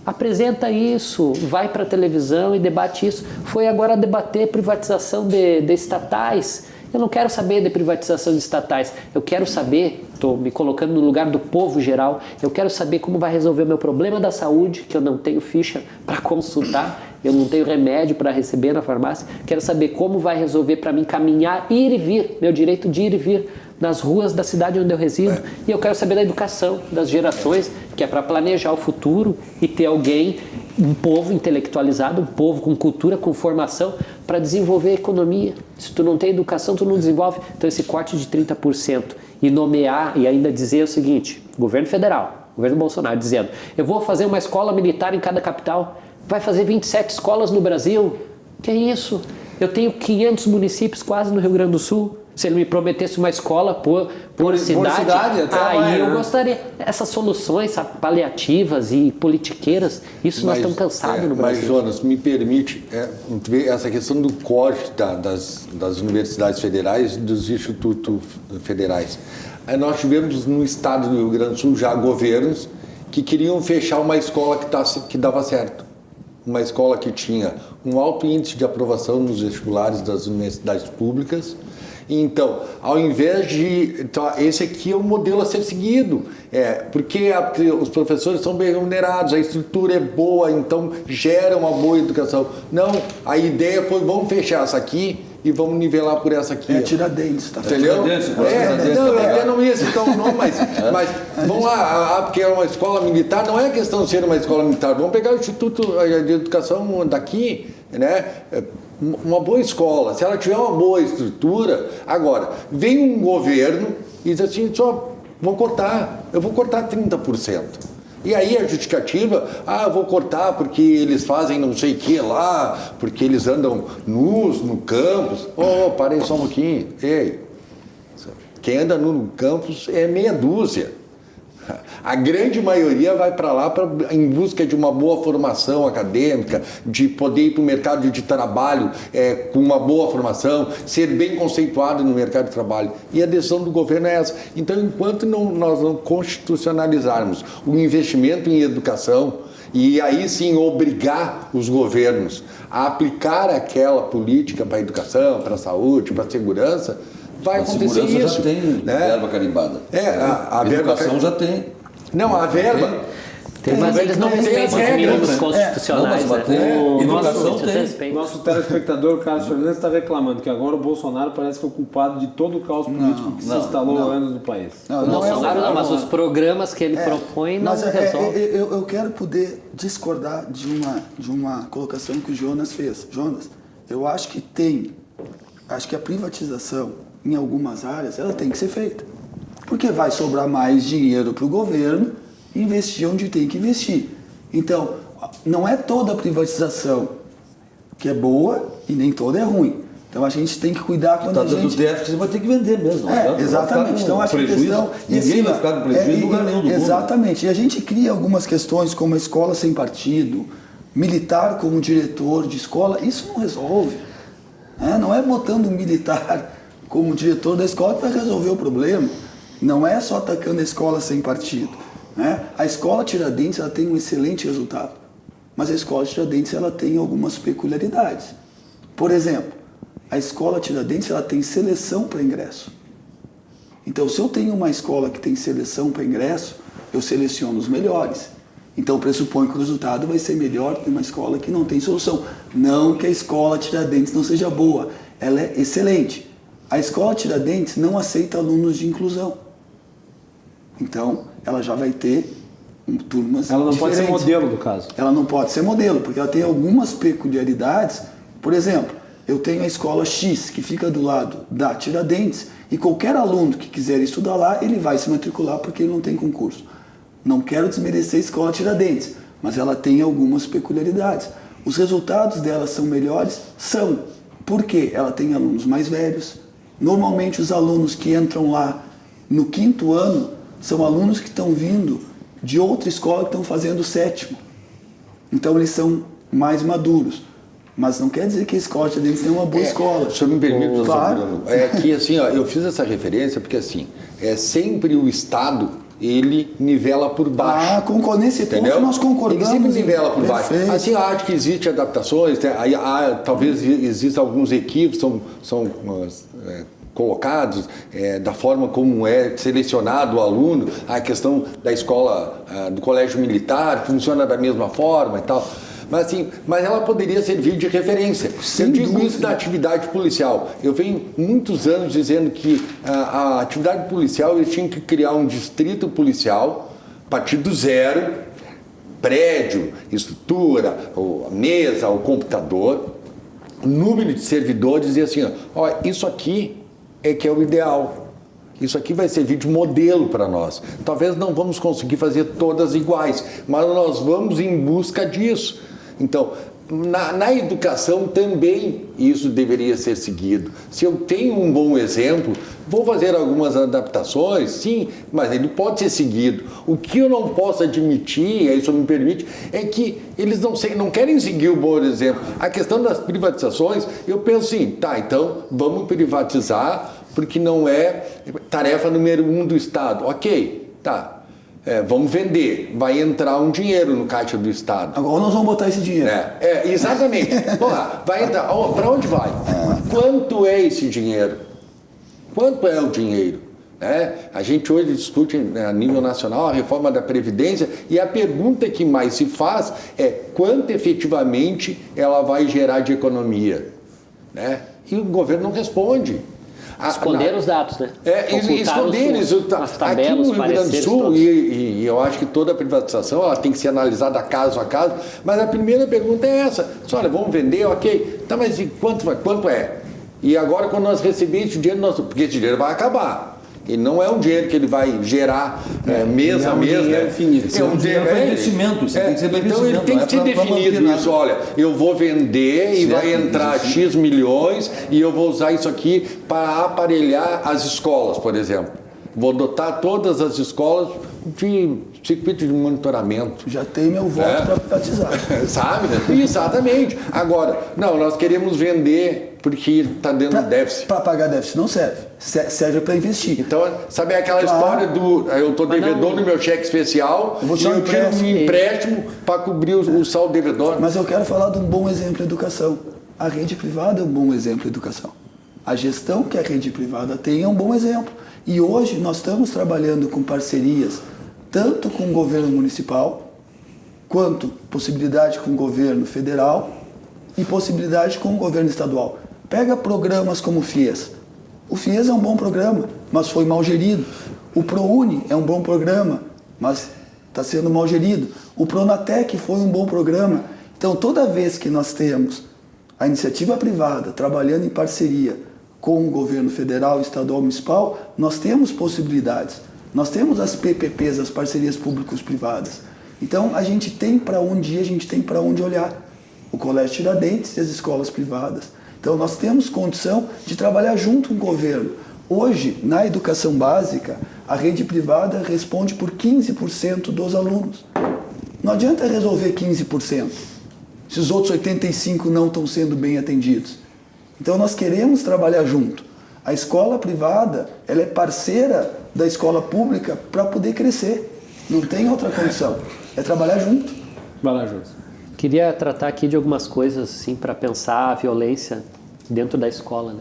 apresenta isso, vai para a televisão e debate isso. Foi agora debater privatização de estatais. Eu não quero saber de privatização de estatais, eu quero saber, estou me colocando no lugar do povo geral, eu quero saber como vai resolver o meu problema da saúde, que eu não tenho ficha para consultar, eu não tenho remédio para receber na farmácia, quero saber como vai resolver para mim caminhar, ir e vir, meu direito de ir e vir nas ruas da cidade onde eu resido, e eu quero saber da educação das gerações, que é para planejar o futuro e ter alguém, um povo intelectualizado, um povo com cultura, com formação, para desenvolver a economia. Se tu não tem educação, tu não desenvolve. Então esse corte de 30% e nomear e ainda dizer o seguinte, governo federal, governo Bolsonaro, dizendo, eu vou fazer uma escola militar em cada capital, vai fazer 27 escolas no Brasil, que é isso? Eu tenho 500 municípios quase no Rio Grande do Sul. Se ele me prometesse uma escola por cidade, até aí eu gostaria. Essas soluções paliativas e politiqueiras, isso nós estamos cansados no Brasil. Mas, Jonas, me permite ver essa questão do corte das universidades federais e dos institutos federais. Nós tivemos no estado do Rio Grande do Sul já governos que queriam fechar uma escola que dava certo. Uma escola que tinha um alto índice de aprovação nos vestibulares das universidades públicas. Então, ao invés de... Então, esse aqui é o modelo a ser seguido, porque os professores são bem remunerados, a estrutura é boa, então gera uma boa educação. Não, a ideia foi, vamos fechar essa aqui e vamos nivelar por essa aqui. Tiradentes, tá? Entendeu? Não ia citar o nome, mas vamos lá, porque é uma escola militar, não é questão de ser uma escola militar, vamos pegar o Instituto de Educação daqui, né? Uma boa escola, se ela tiver uma boa estrutura, agora, vem um governo e diz assim, eu vou cortar 30%. E aí a justificativa, eu vou cortar porque eles fazem não sei o que lá, porque eles andam nus no campus. Parem só um pouquinho. Ei, quem anda nu no campus é meia dúzia. A grande maioria vai para lá em busca de uma boa formação acadêmica, de poder ir para o mercado de trabalho com uma boa formação, ser bem conceituado no mercado de trabalho. E a decisão do governo é essa. Então, enquanto nós não constitucionalizarmos o investimento em educação, e aí sim obrigar os governos a aplicar aquela política para a educação, para a saúde, para a segurança, vai acontecer isso. A segurança já tem, né? Verba carimbada. A educação já tem. Não, a verba... Mas eles não respeitam os mínimos constitucionais. Nosso telespectador, Carlos Fernandes, está reclamando que agora o Bolsonaro parece que é o culpado de todo o caos político que se instalou há anos no país. Mas os programas que ele propõe não resolvem. Eu quero poder discordar de uma colocação que o Jonas fez. Jonas, eu acho que a privatização em algumas áreas ela tem que ser feita. Porque vai sobrar mais dinheiro para o governo investir onde tem que investir. Então, não é toda a privatização que é boa e nem toda é ruim. Então, a gente tem que cuidar quando a gente... do déficit, você vai ter que vender mesmo. Exatamente. Então, acho que a questão... Ninguém vai ficar com prejuízo em lugar nenhum do mundo. Exatamente. E a gente cria algumas questões como a escola sem partido, militar como diretor de escola, isso não resolve. Não é botando um militar como diretor da escola que vai resolver o problema. Não é só atacando a escola sem partido. A escola Tiradentes ela tem um excelente resultado, mas a escola Tiradentes ela tem algumas peculiaridades. Por exemplo, a escola Tiradentes ela tem seleção para ingresso. Então, se eu tenho uma escola que tem seleção para ingresso, eu seleciono os melhores. Então, pressupõe que o resultado vai ser melhor que uma escola que não tem solução. Não que a escola Tiradentes não seja boa, ela é excelente. A escola Tiradentes não aceita alunos de inclusão. Então, ela já vai ter turmas Ela não diferentes. pode ser modelo, do caso. Ela não pode ser modelo, porque ela tem algumas peculiaridades. Por exemplo, eu tenho a escola X, que fica do lado da Tiradentes, e qualquer aluno que quiser estudar lá, ele vai se matricular porque ele não tem concurso. Não quero desmerecer a escola Tiradentes, mas ela tem algumas peculiaridades. Os resultados dela são melhores? São. Por quê? Ela tem alunos mais velhos. Normalmente, os alunos que entram lá no 5º ano são alunos que estão vindo de outra escola que estão fazendo o 7º. Então, eles são mais maduros. Mas não quer dizer que a escola deles tem uma boa escola. O senhor me permite, claro. que assim, eu fiz essa referência porque assim, sempre o Estado ele nivela por baixo. Nesse ponto nós concordamos. Ele sempre nivela por baixo. Perfeito. Assim, eu acho que existem adaptações, talvez existam alguns equívocos, são colocados da forma como é selecionado o aluno, a questão da escola, do colégio militar, funciona da mesma forma e tal. Mas, assim, ela poderia servir de referência. Eu digo isso da atividade policial. Eu venho muitos anos dizendo que a atividade policial, eles tinham que criar um distrito policial, a partir do zero, prédio, estrutura, a mesa, o computador, número de servidores, e assim, ó, isso aqui é que é o ideal. Isso aqui vai servir de modelo para nós. Talvez não vamos conseguir fazer todas iguais, mas nós vamos em busca disso. Então, na educação também isso deveria ser seguido. Se eu tenho um bom exemplo, vou fazer algumas adaptações, sim, mas ele pode ser seguido. O que eu não posso admitir, isso me permite, é que eles não querem seguir o bom exemplo. A questão das privatizações, eu penso assim, então vamos privatizar, porque não é tarefa número 1 do Estado. Ok, tá. Vamos vender, vai entrar um dinheiro no caixa do Estado. Agora nós vamos botar esse dinheiro. Exatamente. Vai entrar. Para onde vai? Quanto é esse dinheiro? Quanto é o dinheiro? A gente hoje discute a nível nacional a reforma da Previdência e a pergunta que mais se faz é quanto efetivamente ela vai gerar de economia. E o governo não responde. Esconder os dados, né? Esconder as tabelas, aqui no Rio Grande do Sul, e eu acho que toda privatização ela tem que ser analisada caso a caso, mas a primeira pergunta é essa. Olha, vamos vender, ok. Tá, mas quanto é? E agora, quando nós recebemos esse dinheiro, porque esse dinheiro vai acabar. E não é um dinheiro que ele vai gerar mês a mês. Dinheiro infinito. É um dinheiro para investimento. Tem que ser para então ele tem que ser definido isso. Olha, eu vou vender e vai entrar X milhões e eu vou usar isso aqui para aparelhar as escolas, por exemplo. Vou dotar todas as escolas de circuito de monitoramento. Já tem meu voto para privatizar. Sabe? Exatamente. Agora, nós queremos vender porque está dando déficit. Para pagar déficit não serve. Serve para investir. Então, sabe aquela história do eu estou devedor no meu cheque especial e eu tiro um empréstimo para cobrir o saldo devedor. Mas eu quero falar de um bom exemplo de educação. A rede privada é um bom exemplo de educação. A gestão que a rede privada tem é um bom exemplo. E hoje nós estamos trabalhando com parcerias, tanto com o governo municipal, quanto possibilidade com o governo federal e possibilidade com o governo estadual. Pega programas como o FIES. O FIES é um bom programa, mas foi mal gerido. O ProUni é um bom programa, mas está sendo mal gerido. O Pronatec foi um bom programa. Então, toda vez que nós temos a iniciativa privada trabalhando em parceria com o governo federal, estadual, municipal, nós temos possibilidades. Nós temos as PPPs, as parcerias públicos-privadas. Então, a gente tem para onde ir, a gente tem para onde olhar. O Colégio Tiradentes e as escolas privadas. Então, nós temos condição de trabalhar junto com o governo. Hoje, na educação básica, a rede privada responde por 15% dos alunos. Não adianta resolver 15%, se os outros 85% não estão sendo bem atendidos. Então, nós queremos trabalhar junto. A escola privada, ela é parceira da escola pública para poder crescer. Não tem outra condição. É trabalhar junto. Vai lá, Júlio. Queria tratar aqui de algumas coisas assim, para pensar a violência dentro da escola. Né?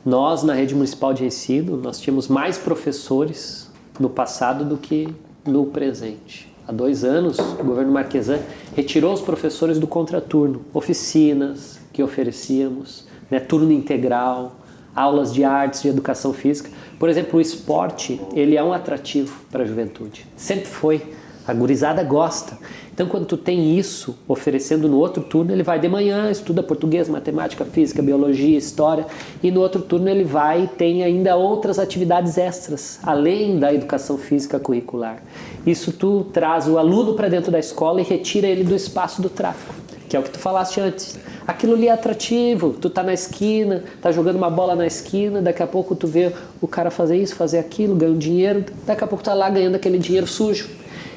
Nós, na rede municipal de ensino, nós tínhamos mais professores no passado do que no presente. Há 2 anos, o governo Marquesan retirou os professores do contraturno, oficinas que oferecíamos, né, turno integral, aulas de artes, de educação física. Por exemplo, o esporte, ele é um atrativo para a juventude. Sempre foi. A gurizada gosta. Então, quando tu tem isso oferecendo no outro turno, ele vai de manhã, estuda português, matemática, física, biologia, história, e no outro turno ele vai e tem ainda outras atividades extras, além da educação física curricular. Isso tu traz o aluno para dentro da escola e retira ele do espaço do tráfico, que é o que tu falaste antes. Aquilo ali é atrativo, tu tá na esquina, tá jogando uma bola na esquina, daqui a pouco tu vê o cara fazer isso, fazer aquilo, ganha um dinheiro, daqui a pouco tu tá lá ganhando aquele dinheiro sujo.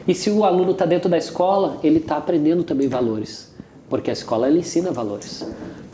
E se o aluno está dentro da escola, ele está aprendendo também valores, porque a escola ela ensina valores.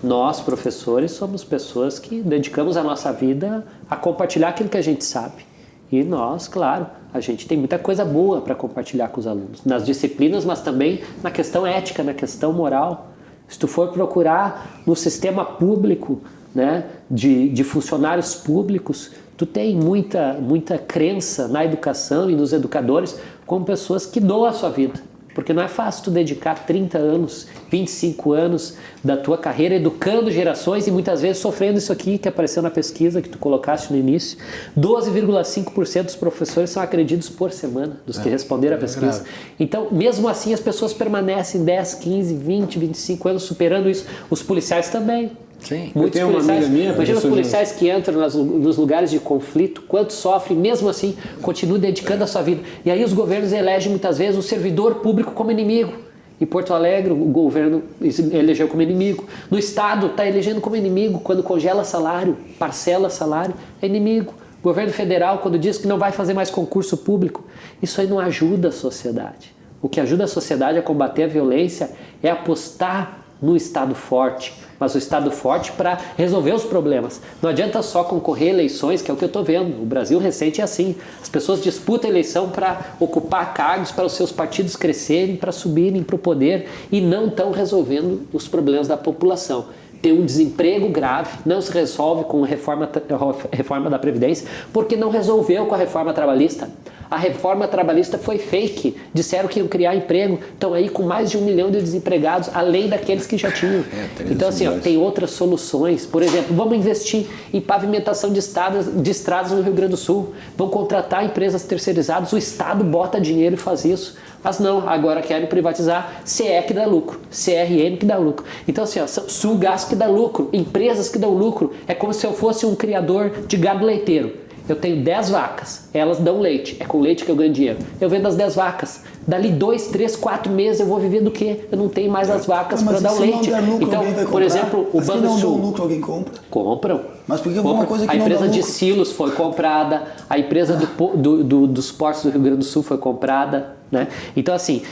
Nós, professores, somos pessoas que dedicamos a nossa vida a compartilhar aquilo que a gente sabe. E nós, claro, a gente tem muita coisa boa para compartilhar com os alunos, nas disciplinas, mas também na questão ética, na questão moral. Se tu for procurar no sistema público, né, de funcionários públicos, tu tem muita crença na educação e nos educadores como pessoas que doam a sua vida. Porque não é fácil tu dedicar 30 anos, 25 anos da tua carreira educando gerações e muitas vezes sofrendo isso aqui que apareceu na pesquisa que tu colocaste no início. 12,5% dos professores são agredidos por semana, dos que responderam à pesquisa. Então, mesmo assim, as pessoas permanecem 10, 15, 20, 25 anos superando isso. Os policiais também. Sim. Muitos Eu tenho uma policiais, amiga minha, imagina os professor policiais que entram nos lugares de conflito, quanto sofrem, mesmo assim, continuam dedicando a sua vida. E aí os governos elegem muitas vezes o servidor público como inimigo. Em Porto Alegre, o governo elegeu como inimigo. No Estado, está elegendo como inimigo quando congela salário, parcela salário, é inimigo. O governo federal, quando diz que não vai fazer mais concurso público, isso aí não ajuda a sociedade. O que ajuda a sociedade a combater a violência é apostar no Estado forte, mas o Estado forte para resolver os problemas. Não adianta só concorrer a eleições, que é o que eu estou vendo. O Brasil recente é assim. As pessoas disputam a eleição para ocupar cargos, para os seus partidos crescerem, para subirem para o poder e não estão resolvendo os problemas da população. Tem um desemprego grave, não se resolve com a reforma da Previdência, porque não resolveu com a reforma trabalhista. A reforma trabalhista foi fake, disseram que iam criar emprego, estão aí com mais de 1 milhão de desempregados, além daqueles que já tinham. Então assim, ó, tem outras soluções. Por exemplo, vamos investir em pavimentação de estradas no Rio Grande do Sul, vamos contratar empresas terceirizadas, o Estado bota dinheiro e faz isso. Mas não, agora querem privatizar CE que dá lucro, CRM que dá lucro. Então assim, ó, Sulgás que dá lucro, empresas que dão lucro. É como se eu fosse um criador de gado leiteiro. Eu tenho 10 vacas, elas dão leite, é com leite que eu ganho dinheiro. Eu vendo as 10 vacas, dali 2, 3, 4 meses eu vou viver do quê? Eu não tenho mais as vacas para dar o leite. Lucro, então, por exemplo, o Banrisul. Não lucro, alguém compra? Compram. Mas por que alguma coisa que a não empresa dá de lucro? silos foi comprada, a empresa dos portos do Rio Grande do Sul foi comprada, né? Então assim,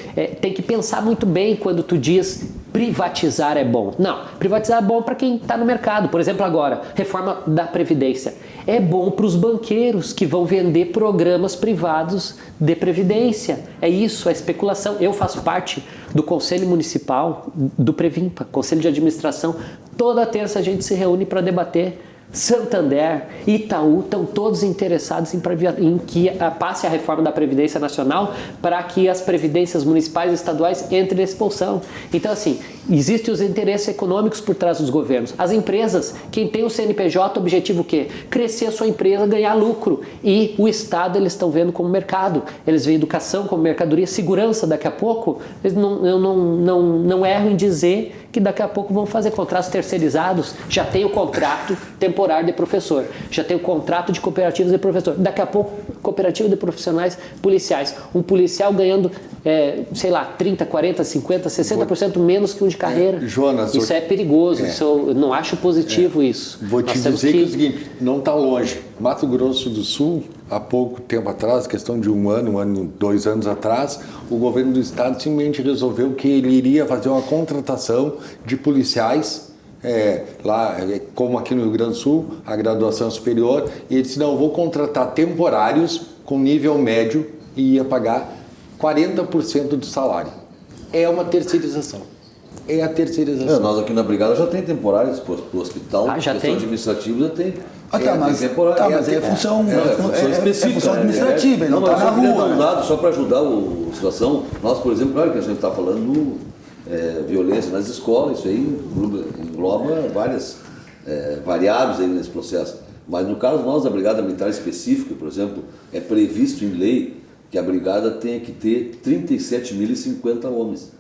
tem que pensar muito bem quando tu diz privatizar é bom. Não, privatizar é bom para quem está no mercado. Por exemplo, agora, reforma da Previdência. É bom para os banqueiros que vão vender programas privados de previdência. É isso, a especulação. Eu faço parte do Conselho Municipal do Previmpa, Conselho de Administração. Toda terça a gente se reúne para debater. Santander, Itaú, estão todos interessados em que passe a reforma da Previdência Nacional para que as previdências municipais e estaduais entrem nessa expulsão. Então, assim, existem os interesses econômicos por trás dos governos. As empresas, quem tem o CNPJ, objetivo o quê? Crescer a sua empresa, ganhar lucro. E o Estado, eles estão vendo como mercado. Eles veem educação como mercadoria, segurança. Daqui a pouco, eu não erro em dizer que daqui a pouco vão fazer contratos terceirizados. Já tem o contrato temporário de professor, já tem o contrato de cooperativas de professor. Daqui a pouco, cooperativa de profissionais policiais. Um policial ganhando, 30, 40, 50, 60% menos que um de carreira. Jonas, isso é perigoso, isso eu não acho positivo isso. Vou te dizer que é o seguinte, não está longe. Mato Grosso do Sul, há pouco tempo atrás, questão de 2 anos atrás, o governo do estado simplesmente resolveu que ele iria fazer uma contratação de policiais, como aqui no Rio Grande do Sul, a graduação superior, e ele disse, não, eu vou contratar temporários com nível médio e ia pagar 40% do salário. É uma terceirização. É a terceirização. Nós aqui na Brigada já tem temporários para o hospital, já tem? administrativa já tem. Mas é função específica. É função administrativa, ele não está na rua. rua. Um dado só para ajudar a situação. Nós, por exemplo, claro que a gente está falando violência nas escolas, isso aí engloba várias variáveis aí nesse processo. Mas no caso nós, da Brigada Militar Específica, por exemplo, é previsto em lei que a Brigada tenha que ter 37.050 homens.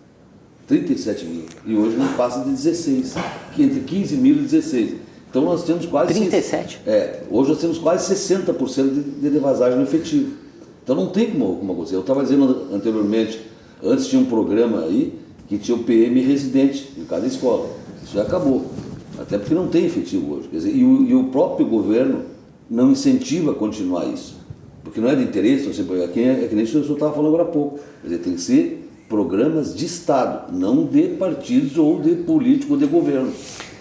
37 mil. E hoje não passa de 16. Que entre 15 mil e 16. Então nós temos quase... 37? Hoje nós temos quase 60% de defasagem no efetivo. Então não tem como acontecer. Eu estava dizendo anteriormente, antes tinha um programa aí que tinha o PM residente em cada escola. Isso já acabou. Até porque não tem efetivo hoje. Quer dizer, e o próprio governo não incentiva a continuar isso. Porque não é de interesse, é que nem o senhor estava falando agora há pouco. Quer dizer, tem que ser programas de Estado, não de partidos ou de político ou de governo.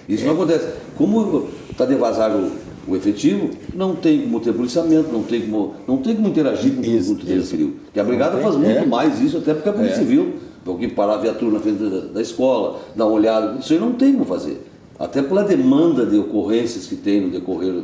Isso não acontece. Como está devasado o efetivo, não tem como ter policiamento, não tem como interagir com o conjunto dele civil. Porque a brigada faz muito mais isso, até porque a Polícia Civil, porque parar a viatura na frente da escola, dar uma olhada, isso aí não tem como fazer. Até pela demanda de ocorrências que tem no decorrer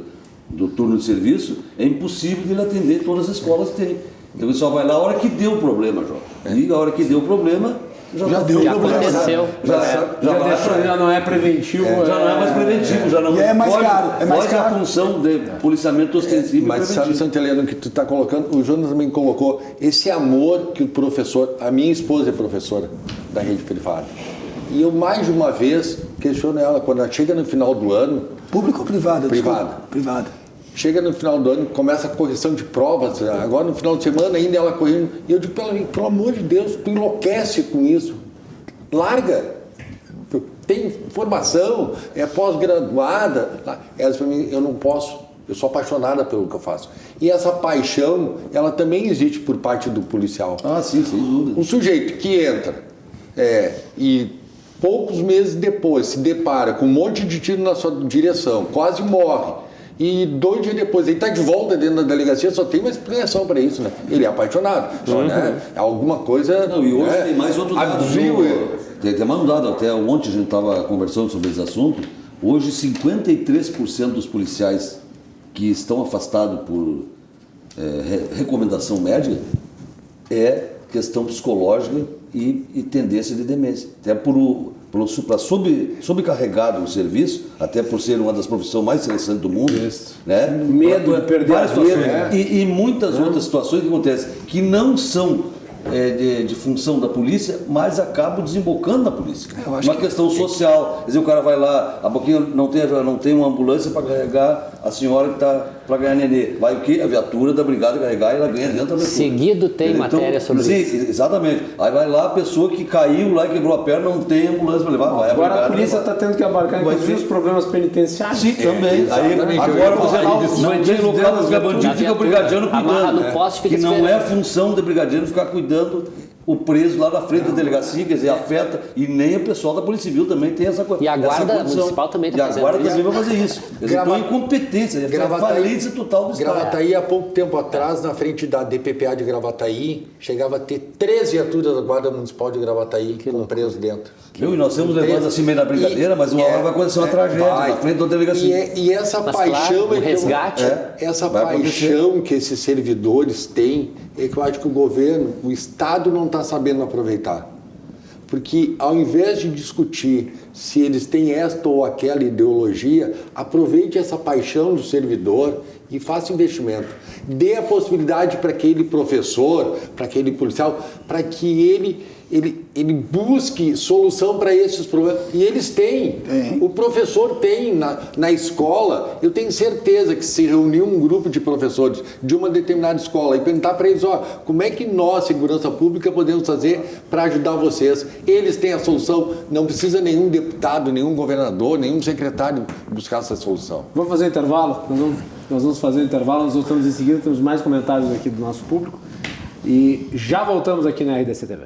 do turno de serviço, é impossível ele atender todas as escolas que tem. Então ele só vai lá a hora que deu o problema, João. E a hora que deu o problema, já deu o problema. Aconteceu. Já não é preventivo. Já não é mais preventivo, já não é mais caro. É mais foge caro. a função de policiamento ostensivo. Mas sabe, Santa Helena, que tu está colocando, o Jonas também colocou, esse amor que o professor, a minha esposa é professora da rede privada, e eu mais de uma vez questiono ela, quando ela chega no final do ano... Público ou privada? Privada. Privada. Chega no final do ano, começa a correção de provas, agora no final de semana ainda ela correndo, e eu digo para ela, pelo amor de Deus, tu enlouquece com isso, larga, tu tem formação, é pós-graduada, ela para mim, eu não posso, eu sou apaixonada pelo que eu faço. E essa paixão, ela também existe por parte do policial. Ah, sim, sem dúvida. Um sujeito que entra e poucos meses depois se depara com um monte de tiro na sua direção, quase morre, e 2 dias depois ele está de volta dentro da delegacia, só tem uma explicação para isso, né? Ele é apaixonado, né? Alguma coisa... Não, e hoje tem mais outro dado. Abduziu ele. Tem mais um dado, até ontem a gente estava conversando sobre esse assunto. Hoje 53% dos policiais que estão afastados por recomendação médica é questão psicológica e tendência de demência. Até para sobrecarregar o serviço, até por ser uma das profissões mais interessantes do mundo, né? Medo de perder a vida. E muitas outras situações que acontecem, que não são de função da polícia, mas acabam desembocando na polícia. Uma questão social. Quer dizer, o cara vai lá, a pouquinho não tem uma ambulância para carregar a senhora que está para ganhar nenê. Vai o quê? A viatura da brigada carregar e ela ganha dentro da viatura. Seguido tem matéria sobre isso. Exatamente. Aí vai lá a pessoa que caiu lá e quebrou a perna, não tem ambulância para levar. Vai Agora a polícia está tendo que abarcar inclusive os programas penitenciários. Sim, também. Aí, agora você não tem local dos bandidos, fica o brigadiano cuidando. Que não é função do brigadiano ficar cuidando o preso lá na frente da delegacia, quer dizer, afeta, e nem o pessoal da Polícia Civil também tem essa coisa. E a Guarda Municipal também está fazendo isso. E a Guarda também vai fazer isso. Quer dizer, então, incompetência, falência total do Estado. Gravataí, há pouco tempo atrás, na frente da DPPA de Gravataí, chegava a ter 3 viaturas da Guarda Municipal de Gravataí com presos dentro. E nós temos levado assim meio na brincadeira, mas uma hora vai acontecer uma tragédia na frente da delegacia. E essa paixão... Claro, o resgate... Essa paixão que esses servidores têm, é que eu acho que o governo, o Estado não está sabendo aproveitar. Porque ao invés de discutir se eles têm esta ou aquela ideologia, aproveite essa paixão do servidor e faça investimento. Dê a possibilidade para aquele professor, para aquele policial, para que ele busque solução para esses problemas. E eles têm. O professor tem na escola. Eu tenho certeza que se reunir um grupo de professores de uma determinada escola e perguntar para eles, como é que nós, segurança pública, podemos fazer para ajudar vocês? Eles têm a solução. Não precisa nenhum deputado, nenhum governador, nenhum secretário buscar essa solução. Vamos fazer intervalo? Nós vamos fazer intervalo, nós voltamos em seguida, temos mais comentários aqui do nosso público e já voltamos aqui na RDC TV.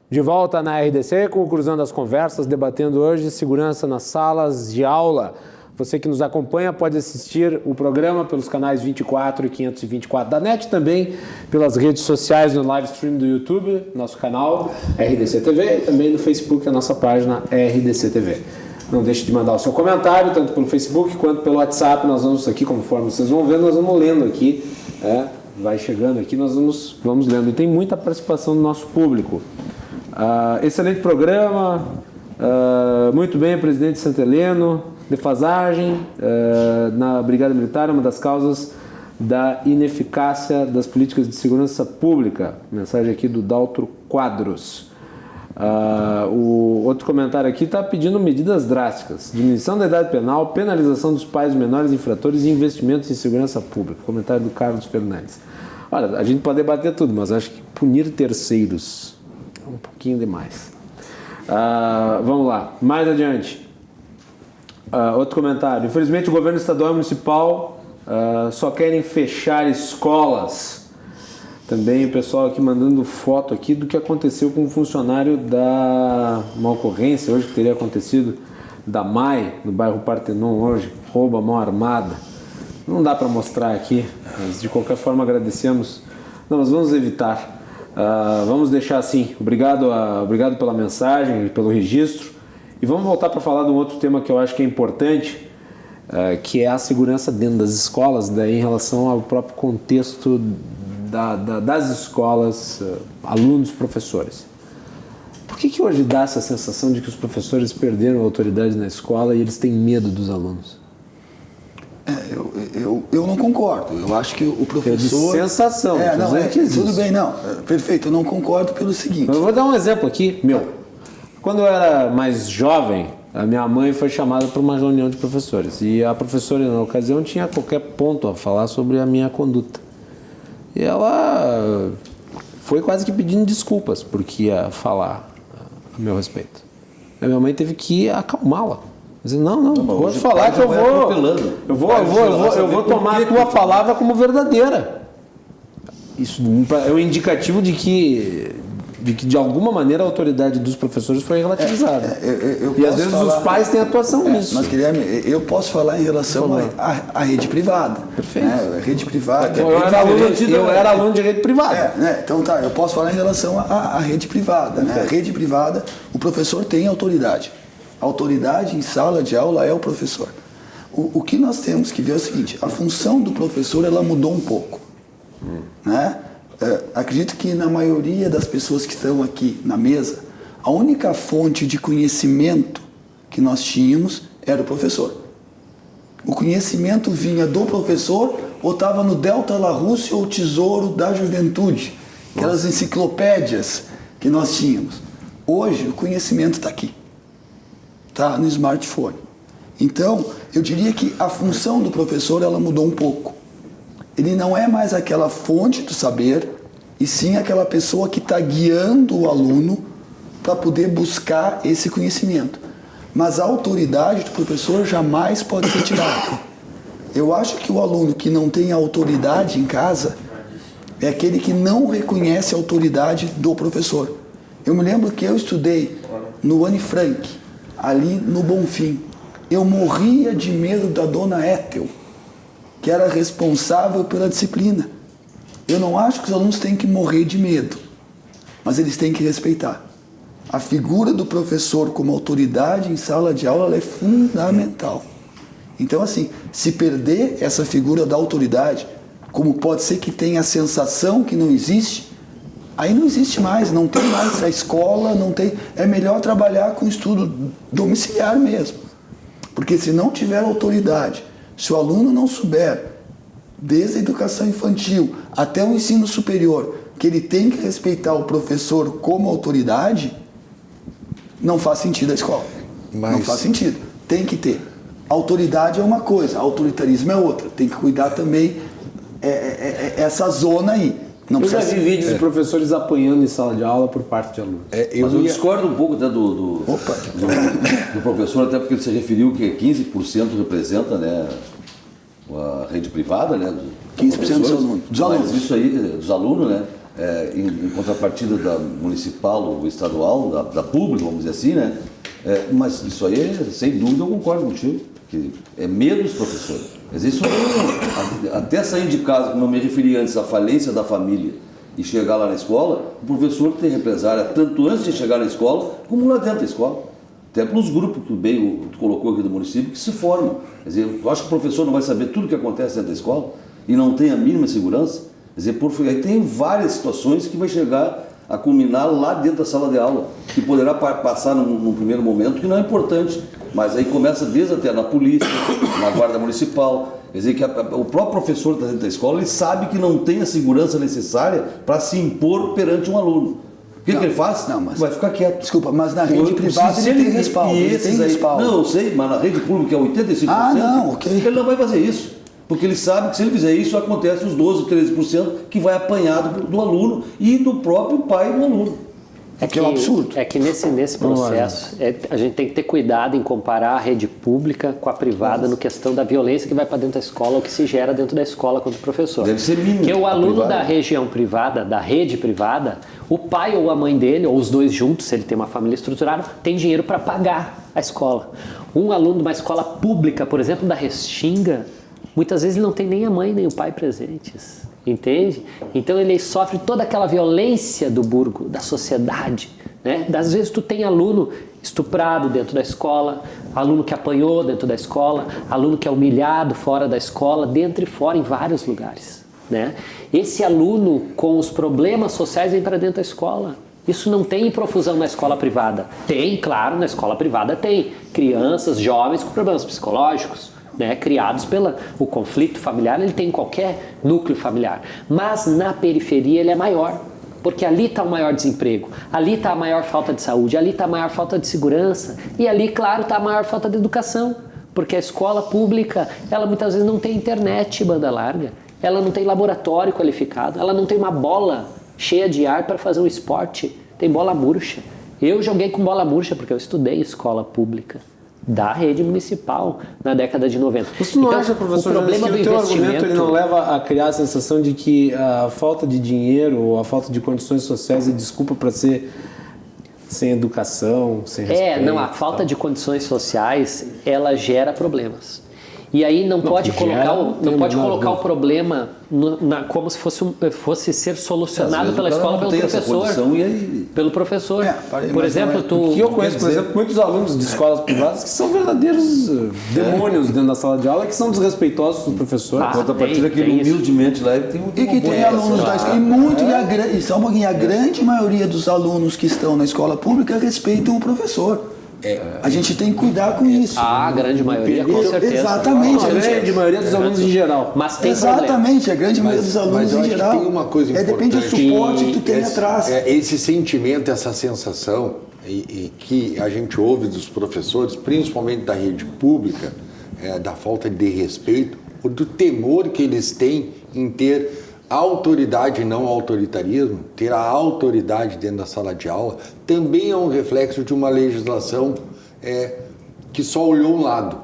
De volta na RDC com o Cruzando as Conversas, debatendo hoje segurança nas salas de aula. Você que nos acompanha pode assistir o programa pelos canais 24 e 524 da NET, também pelas redes sociais no live stream do YouTube, nosso canal RDC TV, e também no Facebook, a nossa página RDC TV. Não deixe de mandar o seu comentário, tanto pelo Facebook quanto pelo WhatsApp. Nós vamos aqui, conforme vocês vão vendo, nós vamos lendo aqui. Vai chegando aqui, nós vamos lendo. E tem muita participação do nosso público. Excelente programa, muito bem, presidente Santa Helena. Defasagem na Brigada Militar é uma das causas da ineficácia das políticas de segurança pública. Mensagem aqui do Daltro Quadros. O outro comentário aqui está pedindo medidas drásticas. Diminuição da idade penal, penalização dos pais de menores infratores e investimentos em segurança pública. Comentário do Carlos Fernandes. Olha, a gente pode debater tudo, mas acho que punir terceiros é um pouquinho demais. Vamos lá, mais adiante. Outro comentário. Infelizmente o governo estadual e municipal só querem fechar escolas. Também o pessoal aqui mandando foto aqui do que aconteceu com um funcionário uma ocorrência hoje que teria acontecido da MAI, no bairro Partenon hoje, roubo à mão armada. Não dá para mostrar aqui, mas de qualquer forma agradecemos. Não, mas vamos evitar. Vamos deixar assim. Obrigado pela mensagem e pelo registro. E vamos voltar para falar de um outro tema que eu acho que é importante, que é a segurança dentro das escolas, daí em relação ao próprio contexto das escolas, alunos, professores. Por que hoje dá essa sensação de que os professores perderam a autoridade na escola e eles têm medo dos alunos? Eu não concordo. Eu acho que o professor... É de sensação. Tudo bem, não. Perfeito, eu não concordo pelo seguinte. Eu vou dar um exemplo aqui, meu. Quando eu era mais jovem, a minha mãe foi chamada para uma reunião de professores. E a professora, na ocasião, tinha qualquer ponto a falar sobre a minha conduta. E ela foi quase que pedindo desculpas porque ia falar a meu respeito. A minha mãe teve que acalmá-la. Dizendo, não, pode falar que eu vou tomar a tua palavra como verdadeira. Isso é um indicativo de que de alguma maneira a autoridade dos professores foi relativizada. E às vezes os pais têm atuação nisso. Mas, Guilherme, eu posso falar em relação à rede privada. Perfeito. Rede privada. Eu era aluno de rede privada. Então tá, eu posso falar em relação à rede privada. Né? A rede privada, o professor tem autoridade. A autoridade em sala de aula é o professor. O que nós temos que ver é o seguinte, a função do professor ela mudou um pouco. Né? Acredito que na maioria das pessoas que estão aqui na mesa, a única fonte de conhecimento que nós tínhamos era o professor. O conhecimento vinha do professor ou estava no Delta La Rússia ou Tesouro da Juventude, aquelas enciclopédias que nós tínhamos. Hoje o conhecimento está aqui, está no smartphone. Então, eu diria que a função do professor ela mudou um pouco. Ele não é mais aquela fonte do saber, e sim aquela pessoa que está guiando o aluno para poder buscar esse conhecimento. Mas a autoridade do professor jamais pode ser tirada. Eu acho que o aluno que não tem autoridade em casa é aquele que não reconhece a autoridade do professor. Eu me lembro que eu estudei no Anne Frank, ali no Bonfim. Eu morria de medo da dona Ethel, que era responsável pela disciplina. Eu não acho que os alunos têm que morrer de medo, mas eles têm que respeitar. A figura do professor como autoridade em sala de aula ela é fundamental. Então, assim, se perder essa figura da autoridade, como pode ser que tenha a sensação que não existe, aí não existe mais, não tem mais a escola, não tem. É melhor trabalhar com estudo domiciliar mesmo. Porque se não tiver autoridade, se o aluno não souber, desde a educação infantil até o ensino superior, que ele tem que respeitar o professor como autoridade, não faz sentido a escola. Não faz sentido. Tem que ter. Autoridade é uma coisa, autoritarismo é outra. Tem que cuidar também essa zona aí. Eu já vi vídeos de professores apanhando em sala de aula por parte de alunos. Mas eu discordo um pouco até do professor, até porque ele se referiu que 15% representa, né, a rede privada, né, 15% dos alunos. Mas isso aí, dos alunos, né, em contrapartida da municipal ou estadual, da pública, vamos dizer assim, né, mas isso aí, sem dúvida, eu concordo contigo, que é medo dos professores. Mas isso até sair de casa, como eu me referi antes, a falência da família e chegar lá na escola, o professor tem represália tanto antes de chegar na escola, como lá dentro da escola. Até pelos grupos que tu colocou aqui do município que se formam. Quer dizer, eu acho que o professor não vai saber tudo o que acontece dentro da escola e não tem a mínima segurança. Quer dizer, aí tem várias situações que vai chegar a culminar lá dentro da sala de aula, que poderá passar num primeiro momento, que não é importante, mas aí começa desde até na polícia, na guarda municipal. Quer dizer, que o próprio professor está dentro da escola, ele sabe que não tem a segurança necessária para se impor perante um aluno. O que ele faz? Não, mas vai ficar quieto. Desculpa, mas na rede privada ele tem respaldo. Não, eu sei, mas na rede pública é 85%. Ele não vai fazer isso. Porque ele sabe que se ele fizer isso, acontece os 12%, 13% que vai apanhado do aluno e do próprio pai do aluno. que é um absurdo. É que nesse processo a gente tem que ter cuidado em comparar a rede pública com a privada no questão da violência que vai para dentro da escola ou que se gera dentro da escola contra o professor. Deve ser mínimo. Porque o aluno da região privada, da rede privada, o pai ou a mãe dele, ou os dois juntos, se ele tem uma família estruturada, tem dinheiro para pagar a escola. Um aluno de uma escola pública, por exemplo, da Restinga, muitas vezes ele não tem nem a mãe nem o pai presentes. Entende? Então ele sofre toda aquela violência do burgo, da sociedade, né? Às vezes tu tem aluno estuprado dentro da escola, aluno que apanhou dentro da escola, aluno que é humilhado fora da escola, dentro e fora, em vários lugares, né? Esse aluno com os problemas sociais vem para dentro da escola. Isso não tem em profusão na escola privada. Tem, claro, na escola privada tem crianças, jovens com problemas psicológicos, né, criados pelo conflito familiar, ele tem em qualquer núcleo familiar. Mas na periferia ele é maior, porque ali está o maior desemprego, ali está a maior falta de saúde, ali está a maior falta de segurança e ali, claro, está a maior falta de educação, porque a escola pública, ela muitas vezes não tem internet banda larga, ela não tem laboratório qualificado, ela não tem uma bola cheia de ar para fazer um esporte, tem bola murcha. Eu joguei com bola murcha porque eu estudei em escola pública da rede municipal na década de 90. Você não então, acha, professor, o problema do que o teu investimento argumento ele não leva a criar a sensação de que a falta de dinheiro ou a falta de condições sociais é desculpa para ser sem educação, sem respeito? Não, a falta de condições sociais, ela gera problemas. E aí não pode colocar o problema como se fosse ser solucionado pela escola pelo professor. Pelo professor. Por exemplo, que eu conheço, por exemplo, muitos alunos de escolas privadas que são verdadeiros demônios dentro da sala de aula, que são desrespeitosos com o professor. Enquanto a partir daquele humildemente lá, ele tem um E que tem alunos da escola, e a grande maioria dos alunos que estão na escola pública respeitam o professor. A gente tem que cuidar com isso. A grande maioria, com certeza. Exatamente. A grande maioria dos alunos em geral. Mas tem Exatamente, a grande maioria dos alunos em geral. Tem uma coisa importante. Depende do suporte que tu tem atrás. Esse sentimento, essa sensação e que a gente ouve dos professores, principalmente da rede pública, da falta de respeito, ou do temor que eles têm em ter autoridade e não autoritarismo, ter a autoridade dentro da sala de aula, também é um reflexo de uma legislação que só olhou um lado.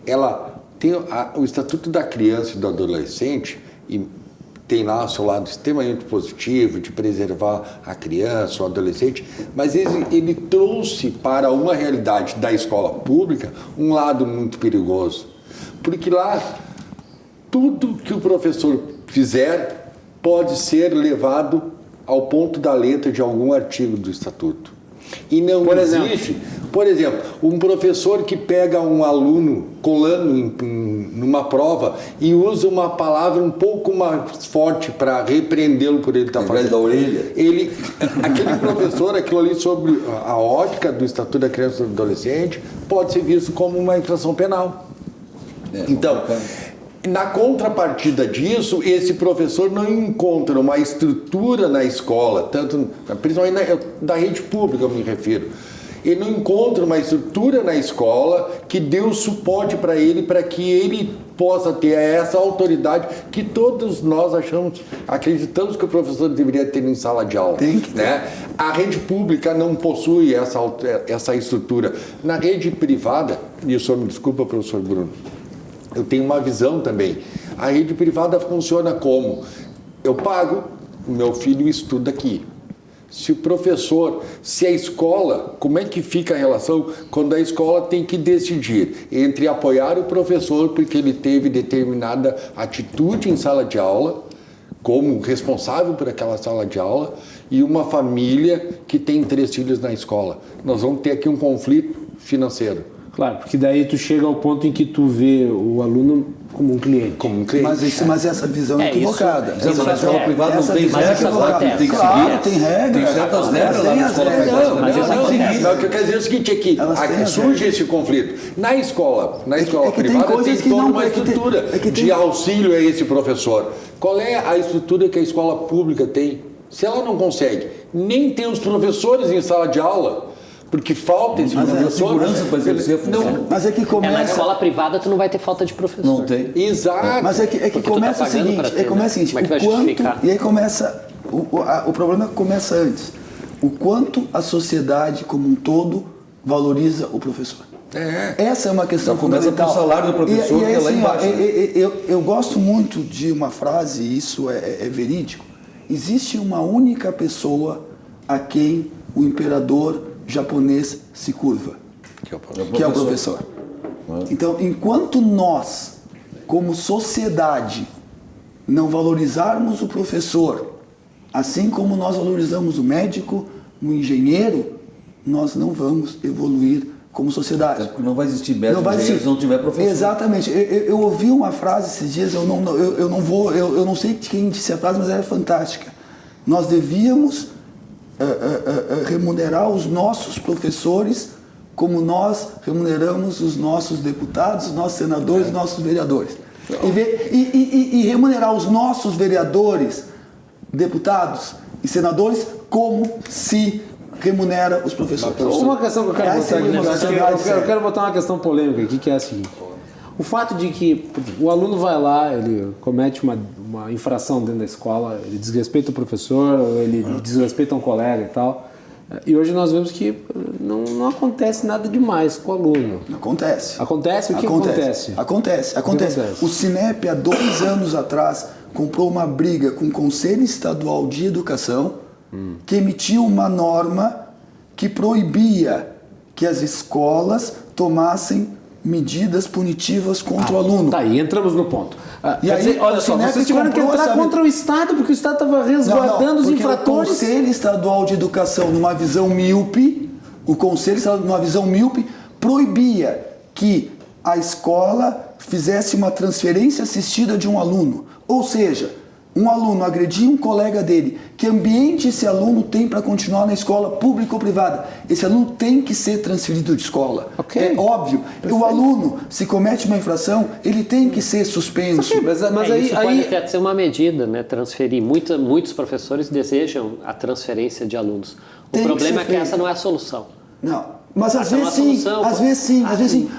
Ela tem o Estatuto da Criança e do Adolescente, e tem lá o seu lado extremamente positivo de preservar a criança, o adolescente, mas ele trouxe para uma realidade da escola pública um lado muito perigoso, porque lá tudo que o professor fizer pode ser levado ao ponto da letra de algum artigo do Estatuto. E não existe, por exemplo, um professor que pega um aluno colando numa prova e usa uma palavra um pouco mais forte para repreendê-lo por ele estar fazendo. Da orelha. Aquele professor, aquilo ali sobre a ótica do Estatuto da Criança e do Adolescente, pode ser visto como uma infração penal. Então, na contrapartida disso, esse professor não encontra uma estrutura na escola, principalmente da rede pública eu me refiro. Ele não encontra uma estrutura na escola que dê o suporte para ele, para que ele possa ter essa autoridade que todos nós acreditamos que o professor deveria ter em sala de aula. Tem que ter. Né? A rede pública não possui essa estrutura. Na rede privada, e o senhor me desculpa, professor Bruno, eu tenho uma visão também. A rede privada funciona como? Eu pago, o meu filho estuda aqui. Se a escola, como é que fica a relação quando a escola tem que decidir entre apoiar o professor porque ele teve determinada atitude em sala de aula, como responsável por aquela sala de aula, e uma família que tem 3 filhos na escola? Nós vamos ter aqui um conflito financeiro. Claro, porque daí tu chega ao ponto em que tu vê o aluno como um cliente. Mas essa visão é equivocada. Mas a escola privada não tem regras, tem que claro, seguir. tem regras. Tem certas regras lá na escola privada. Não, o que eu quero dizer é o seguinte, surge esse conflito. Na escola privada tem toda uma estrutura de auxílio a esse professor. Qual é a estrutura que a escola pública tem? Se ela não consegue nem ter os professores em sala de aula, porque falta esse professor. Segurança para exercer a função. Mas é que começa... na escola privada tu não vai ter falta de professor. Não tem. Exato. Mas é que começa o seguinte, como é que vai justificar? E aí começa, o problema começa antes. o quanto a sociedade como um todo valoriza o professor. Essa é uma questão Então, começa fundamental. pelo salário do professor, aí, que é lá assim, embaixo, eu gosto muito de uma frase, e isso é verídico. Existe uma única pessoa a quem o imperador japonês se curva, que é o professor. Então, enquanto nós, como sociedade, não valorizarmos o professor, assim como nós valorizamos o médico, o engenheiro, nós não vamos evoluir como sociedade. Não vai existir médico se não tiver professor. Exatamente. Eu ouvi uma frase esses dias, eu não sei de quem disse a frase, mas ela é fantástica. Nós devíamos remunerar os nossos professores como nós remuneramos os nossos deputados, os nossos senadores, os nossos vereadores. E remunerar os nossos vereadores, deputados e senadores como se remunera os professores. Uma questão que eu quero botar aqui, eu quero botar uma questão polêmica aqui, que é a seguinte. O fato de que o aluno vai lá, ele comete uma infração dentro da escola, ele desrespeita o professor, ou ele desrespeita um colega e tal, e hoje nós vemos que não acontece nada demais com o aluno. Acontece. Acontece? O que acontece? Acontece. O Cinep, há 2 anos atrás, comprou uma briga com o Conselho Estadual de Educação, que emitiu uma norma que proibia que as escolas tomassem medidas punitivas contra o aluno. Tá aí, entramos no ponto. E Quer aí, dizer, olha só, vocês tiveram que entrar contra o Estado, porque o Estado estava resguardando os infratores. O Conselho Estadual de Educação, numa visão míope, proibia que a escola fizesse uma transferência assistida de um aluno. Ou seja, um aluno agredir um colega dele, que ambiente esse aluno tem para continuar na escola pública ou privada? Esse aluno tem que ser transferido de escola. Okay. É óbvio. Perfeito. O aluno, se comete uma infração, ele tem que ser suspenso. Okay, mas isso pode até ser uma medida, né? Transferir. Muitos professores desejam a transferência de alunos. O problema é que essa não é a solução. Não. Mas às vezes sim.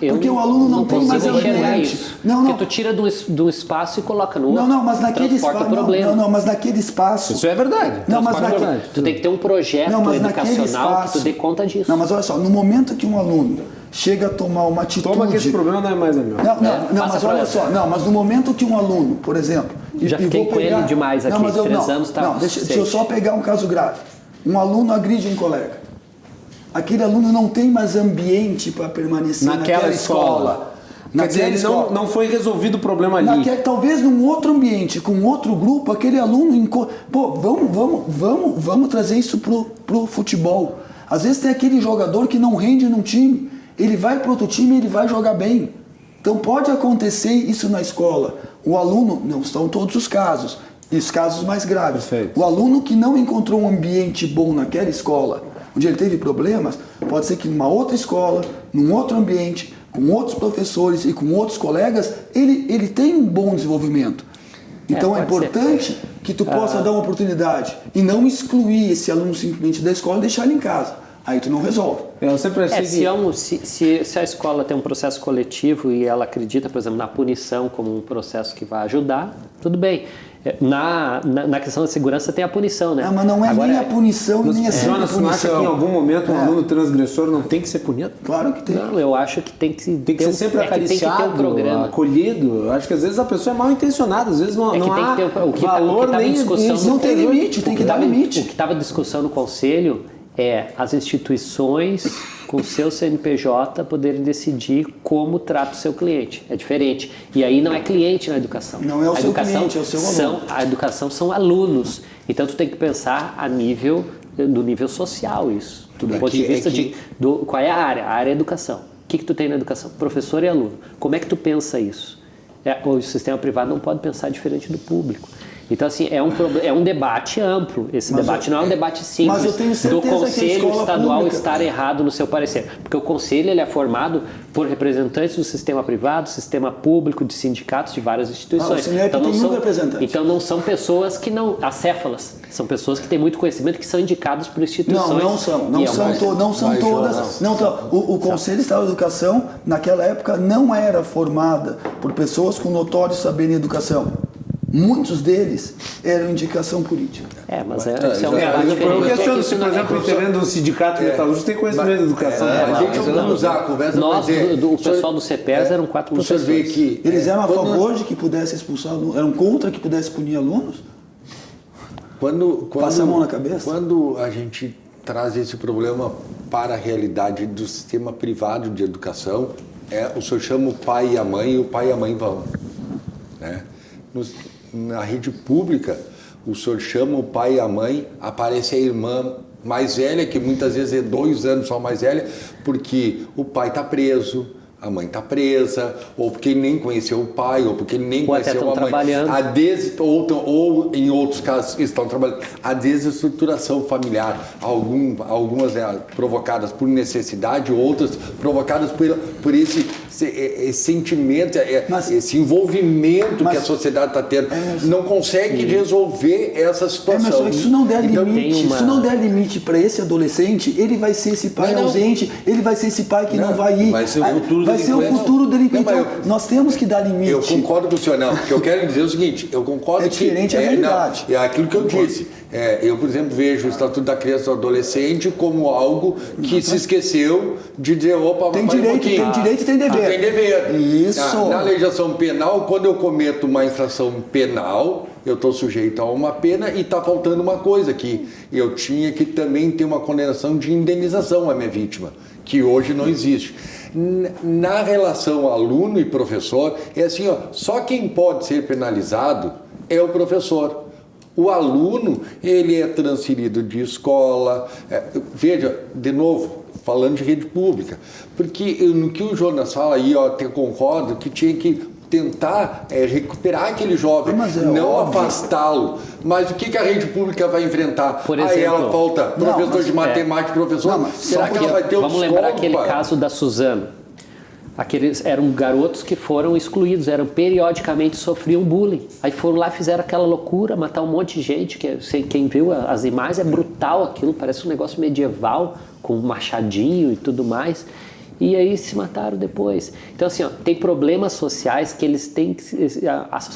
Porque o aluno não tem mais ambiente. Porque tu tira do espaço e coloca no outro. Mas naquele espaço. Mas naquele espaço. Isso é verdade. Tu tem que ter um projeto educacional que tu dê conta disso. Não, mas olha só, no momento que um aluno chega a tomar uma atitude. Toma que esse problema não é mais meu. Mas olha só, mas no momento que um aluno, por exemplo. Já fiquei com ele demais aqui, 3 anos tá. Deixa eu só pegar um caso grave. Um aluno agride um colega. Aquele aluno não tem mais ambiente para permanecer naquela escola. Quer dizer, ele não foi resolvido o problema ali. Talvez num outro ambiente, com outro grupo, aquele aluno... Pô, vamos trazer isso pro futebol. Às vezes tem aquele jogador que não rende num time, ele vai para outro time e ele vai jogar bem. Então pode acontecer isso na escola. O aluno, não são todos os casos, e os casos mais graves. Perfeito. O aluno que não encontrou um ambiente bom naquela escola, onde ele teve problemas, pode ser que numa outra escola, num outro ambiente, com outros professores e com outros colegas, ele tem um bom desenvolvimento. Então é importante que tu possa dar uma oportunidade e não excluir esse aluno simplesmente da escola e deixar ele em casa. Aí tu não resolve. Eu sempre achei se a escola tem um processo coletivo e ela acredita, por exemplo, na punição como um processo que vai ajudar, tudo bem. Na questão da segurança tem a punição, né? Mas não é nem a punição e nem a Jonas, você não acha que em algum momento um aluno transgressor não tem que ser punido? Claro que tem. Não, eu acho que tem que ser sempre acariciado, acolhido. Eu acho que às vezes a pessoa é mal intencionada, às vezes não há valor nem... Não tem limite, tem que dar limite. O que estava em discussão no Conselho é as instituições com seu CNPJ poderem decidir como trata o seu cliente. É diferente. E aí não é cliente na educação. Não é o seu cliente, é o seu aluno. A educação são alunos. Então tu tem que pensar do nível social isso. Do ponto de vista qual é a área? A área é educação. O que tu tem na educação? Professor e aluno. Como é que tu pensa isso? O sistema privado não pode pensar diferente do público. Então, assim, é um debate amplo. Esse debate não é um debate simples do Conselho Estadual estar errado no seu parecer. Porque o Conselho ele é formado por representantes do sistema privado, sistema público, de sindicatos, de várias instituições. Então não são pessoas que não... acéfalas. São pessoas que têm muito conhecimento, que são indicadas por instituições. Não são todas. O Conselho Estadual de Educação, naquela época, não era formada por pessoas com notório saber em educação. muitos deles eram indicação política. Mas é um já- debate eu diferente. Eu questiono se, por Isso exemplo, o intervento do sindicato metalúrgico tem conhecimento de educação. A gente não usar a conversa Nós, pra dizer, o pessoal do CEPES eram 4 o senhor vê professores. que Eles eram a quando- favor de que pudesse expulsar alunos, eram contra que pudesse punir alunos? Quando Passa a mão na cabeça. Quando a gente traz esse problema para a realidade do sistema privado de educação, o senhor chama o pai e a mãe, e o pai e a mãe vão. Né? Na rede pública, o senhor chama o pai e a mãe, aparece a irmã mais velha, que muitas vezes é 2 anos só mais velha, porque o pai está preso, a mãe está presa, ou porque ele nem conheceu o pai, ou porque ele nem Ou até conheceu a estão mãe. trabalhando. Ou em outros casos estão trabalhando. A desestruturação familiar, algumas provocadas por necessidade, outras provocadas por esse sentimento, esse envolvimento que a sociedade está tendo. Não consegue resolver essa situação. Mas só que se não der Então, limite, se não der limite para esse adolescente, ele vai ser esse pai Não. ausente, ele vai ser esse pai que não vai ir. Vai ser o futuro vai ser o delinquente. futuro delinquente. Não, mas Então, nós temos que dar limite. Eu concordo com o senhor, não. O que eu quero dizer é o seguinte, eu concordo É diferente a realidade. Não, é aquilo que eu disse. Eu, por exemplo, vejo o Estatuto da Criança e do Adolescente como algo que se esqueceu de dizer, opa, Tem papai, um direito, pouquinho. tem direito e tem dever. Tem dever. Isso. Na legislação penal, quando eu cometo uma infração penal, eu estou sujeito a uma pena e está faltando uma coisa aqui. Eu tinha que também ter uma condenação de indenização à minha vítima, que hoje não existe. Na relação aluno e professor, é assim, só quem pode ser penalizado é o professor. O aluno, ele é transferido de escola. Veja, de novo, falando de rede pública, porque no que o Jonas fala aí, eu concordo que tinha que tentar recuperar aquele jovem, não óbvio. afastá-lo. Mas o que a rede pública vai enfrentar? Por Aí exemplo, ela falta professor de matemática, professor. Não, mas Será só que ela vai ter um Vamos lembrar desconto, aquele pai? caso da Suzano. Aqueles eram garotos que foram excluídos, periodicamente sofriam bullying. Aí foram lá e fizeram aquela loucura, matar um monte de gente. Quem viu as imagens é brutal aquilo, parece um negócio medieval, com um machadinho e tudo mais. E aí se mataram depois. Então assim, tem problemas sociais que eles têm que,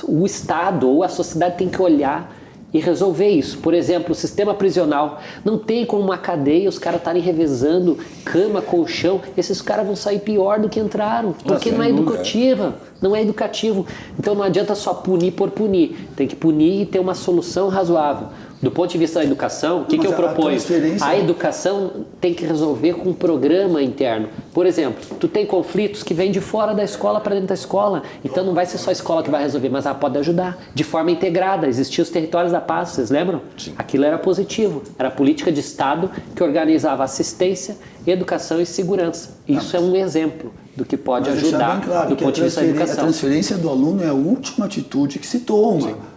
o Estado ou a sociedade tem que olhar e resolver isso. Por exemplo, o sistema prisional. Não tem como uma cadeia os caras estarem revezando cama, colchão. Esses caras vão sair pior do que entraram, porque não é educativa, não é educativo. Então não adianta só punir por punir. Tem que punir e ter uma solução razoável. Do ponto de vista da educação, o que eu proponho? A educação tem que resolver com um programa interno. Por exemplo, tu tem conflitos que vêm de fora da escola para dentro da escola. Então não vai ser só a escola que vai resolver, mas ela pode ajudar. De forma integrada. Existiam os territórios da paz, vocês lembram? Sim. Aquilo era positivo. Era a política de Estado que organizava assistência, educação e segurança. Isso é um exemplo do que pode ajudar do ponto de vista da educação. A transferência do aluno é a última atitude que se toma.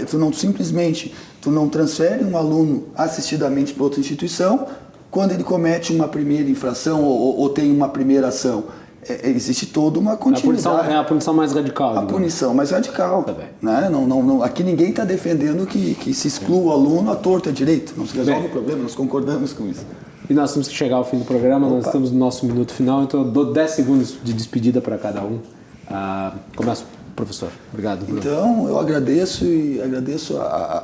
Tu não simplesmente transfere um aluno assistidamente para outra instituição quando ele comete uma primeira infração ou tem uma primeira ação. Existe toda uma continuidade. É a punição mais radical. A punição mais radical. Né? Aqui ninguém está defendendo que se exclua o aluno à torta direito. Não se resolve o problema, nós concordamos com isso. E nós temos que chegar ao fim do programa, nós estamos no nosso minuto final, então eu dou 10 segundos de despedida para cada um. Começo, professor. Obrigado, Bruno. Então, eu agradeço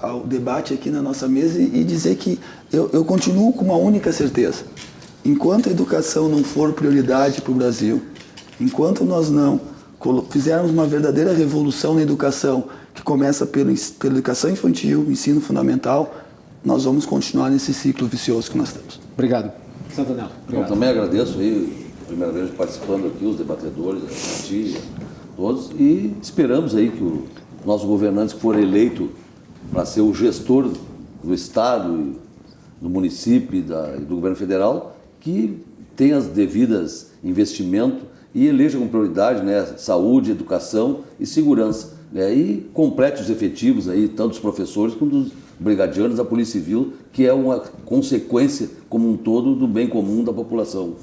ao debate aqui na nossa mesa e dizer que eu continuo com uma única certeza. Enquanto a educação não for prioridade para o Brasil, enquanto nós não fizermos uma verdadeira revolução na educação, que começa pela educação infantil, ensino fundamental, nós vamos continuar nesse ciclo vicioso que nós temos. Obrigado. Santanel. Eu também agradeço aí, primeira vez participando aqui, os debatedores, a ti, todos, e esperamos aí que o nosso governante que for eleito para ser o gestor do Estado, do município e do governo federal, que tenha as devidas investimentos e eleja com prioridade, né, saúde, educação e segurança, né, e complete os efetivos aí, tanto dos professores quanto dos brigadianos da Polícia Civil, que é uma consequência como um todo do bem comum da população.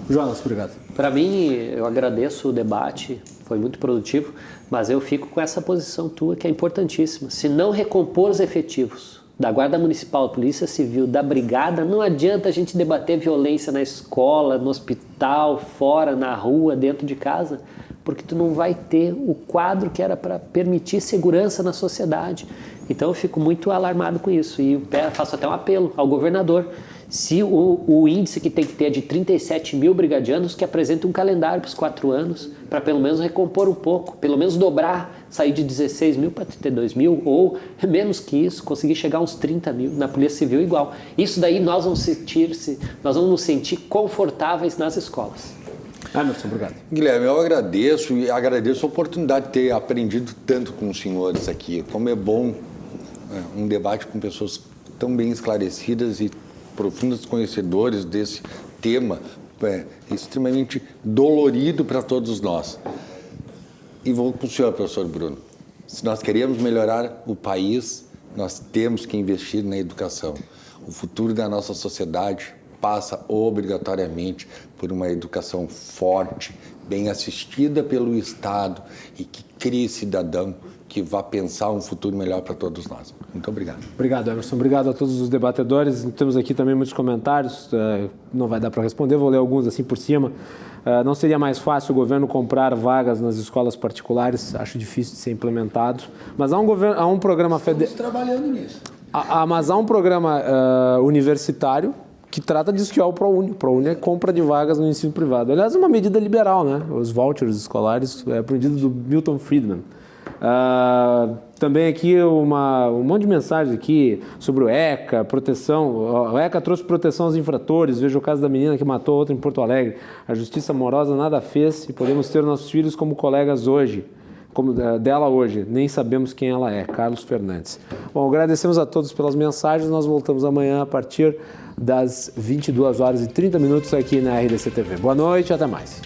Jonas, obrigado. Para mim, eu agradeço o debate, foi muito produtivo, mas eu fico com essa posição tua que é importantíssima. Se não recompor os efetivos da Guarda Municipal, Polícia Civil, da Brigada, não adianta a gente debater violência na escola, no hospital, fora, na rua, dentro de casa, porque tu não vai ter o quadro que era para permitir segurança na sociedade. Então eu fico muito alarmado com isso e faço até um apelo ao governador. Se o índice que tem que ter é de 37 mil brigadianos, que apresente um calendário para os 4 anos, para pelo menos recompor um pouco, pelo menos dobrar, sair de 16 mil para 32 mil, ou menos que isso, conseguir chegar a uns 30 mil, na Polícia Civil igual. Isso daí nós vamos nos sentir confortáveis nas escolas. Emerson, obrigado. Guilherme, eu agradeço e agradeço a oportunidade de ter aprendido tanto com os senhores aqui. Como é bom um debate com pessoas tão bem esclarecidas e profundos conhecedores desse tema extremamente dolorido para todos nós. E vou com o senhor, professor Bruno. Se nós queremos melhorar o país, nós temos que investir na educação. O futuro da nossa sociedade passa obrigatoriamente por uma educação forte, bem assistida pelo Estado e que crie cidadão que vá pensar um futuro melhor para todos nós. Muito obrigado. Obrigado, Emerson. Obrigado a todos os debatedores. Temos aqui também muitos comentários, não vai dar para responder, vou ler alguns assim por cima. Não seria mais fácil o governo comprar vagas nas escolas particulares? Acho difícil de ser implementado. Mas há um programa federal. Estamos trabalhando nisso. Mas há um programa universitário que trata disso, que é o ProUni. O ProUni é compra de vagas no ensino privado. Aliás, é uma medida liberal, né? Os vouchers escolares é aprendido do Milton Friedman. Também aqui um monte de mensagens aqui sobre o ECA, proteção. O ECA trouxe proteção aos infratores. Veja o caso da menina que matou outra em Porto Alegre. A justiça amorosa nada fez e podemos ter nossos filhos como colegas hoje, como dela hoje. Nem sabemos quem ela é. Carlos Fernandes. Bom, agradecemos a todos pelas mensagens. Nós voltamos amanhã a partir das 22h30 aqui na RDC TV. Boa noite e até mais.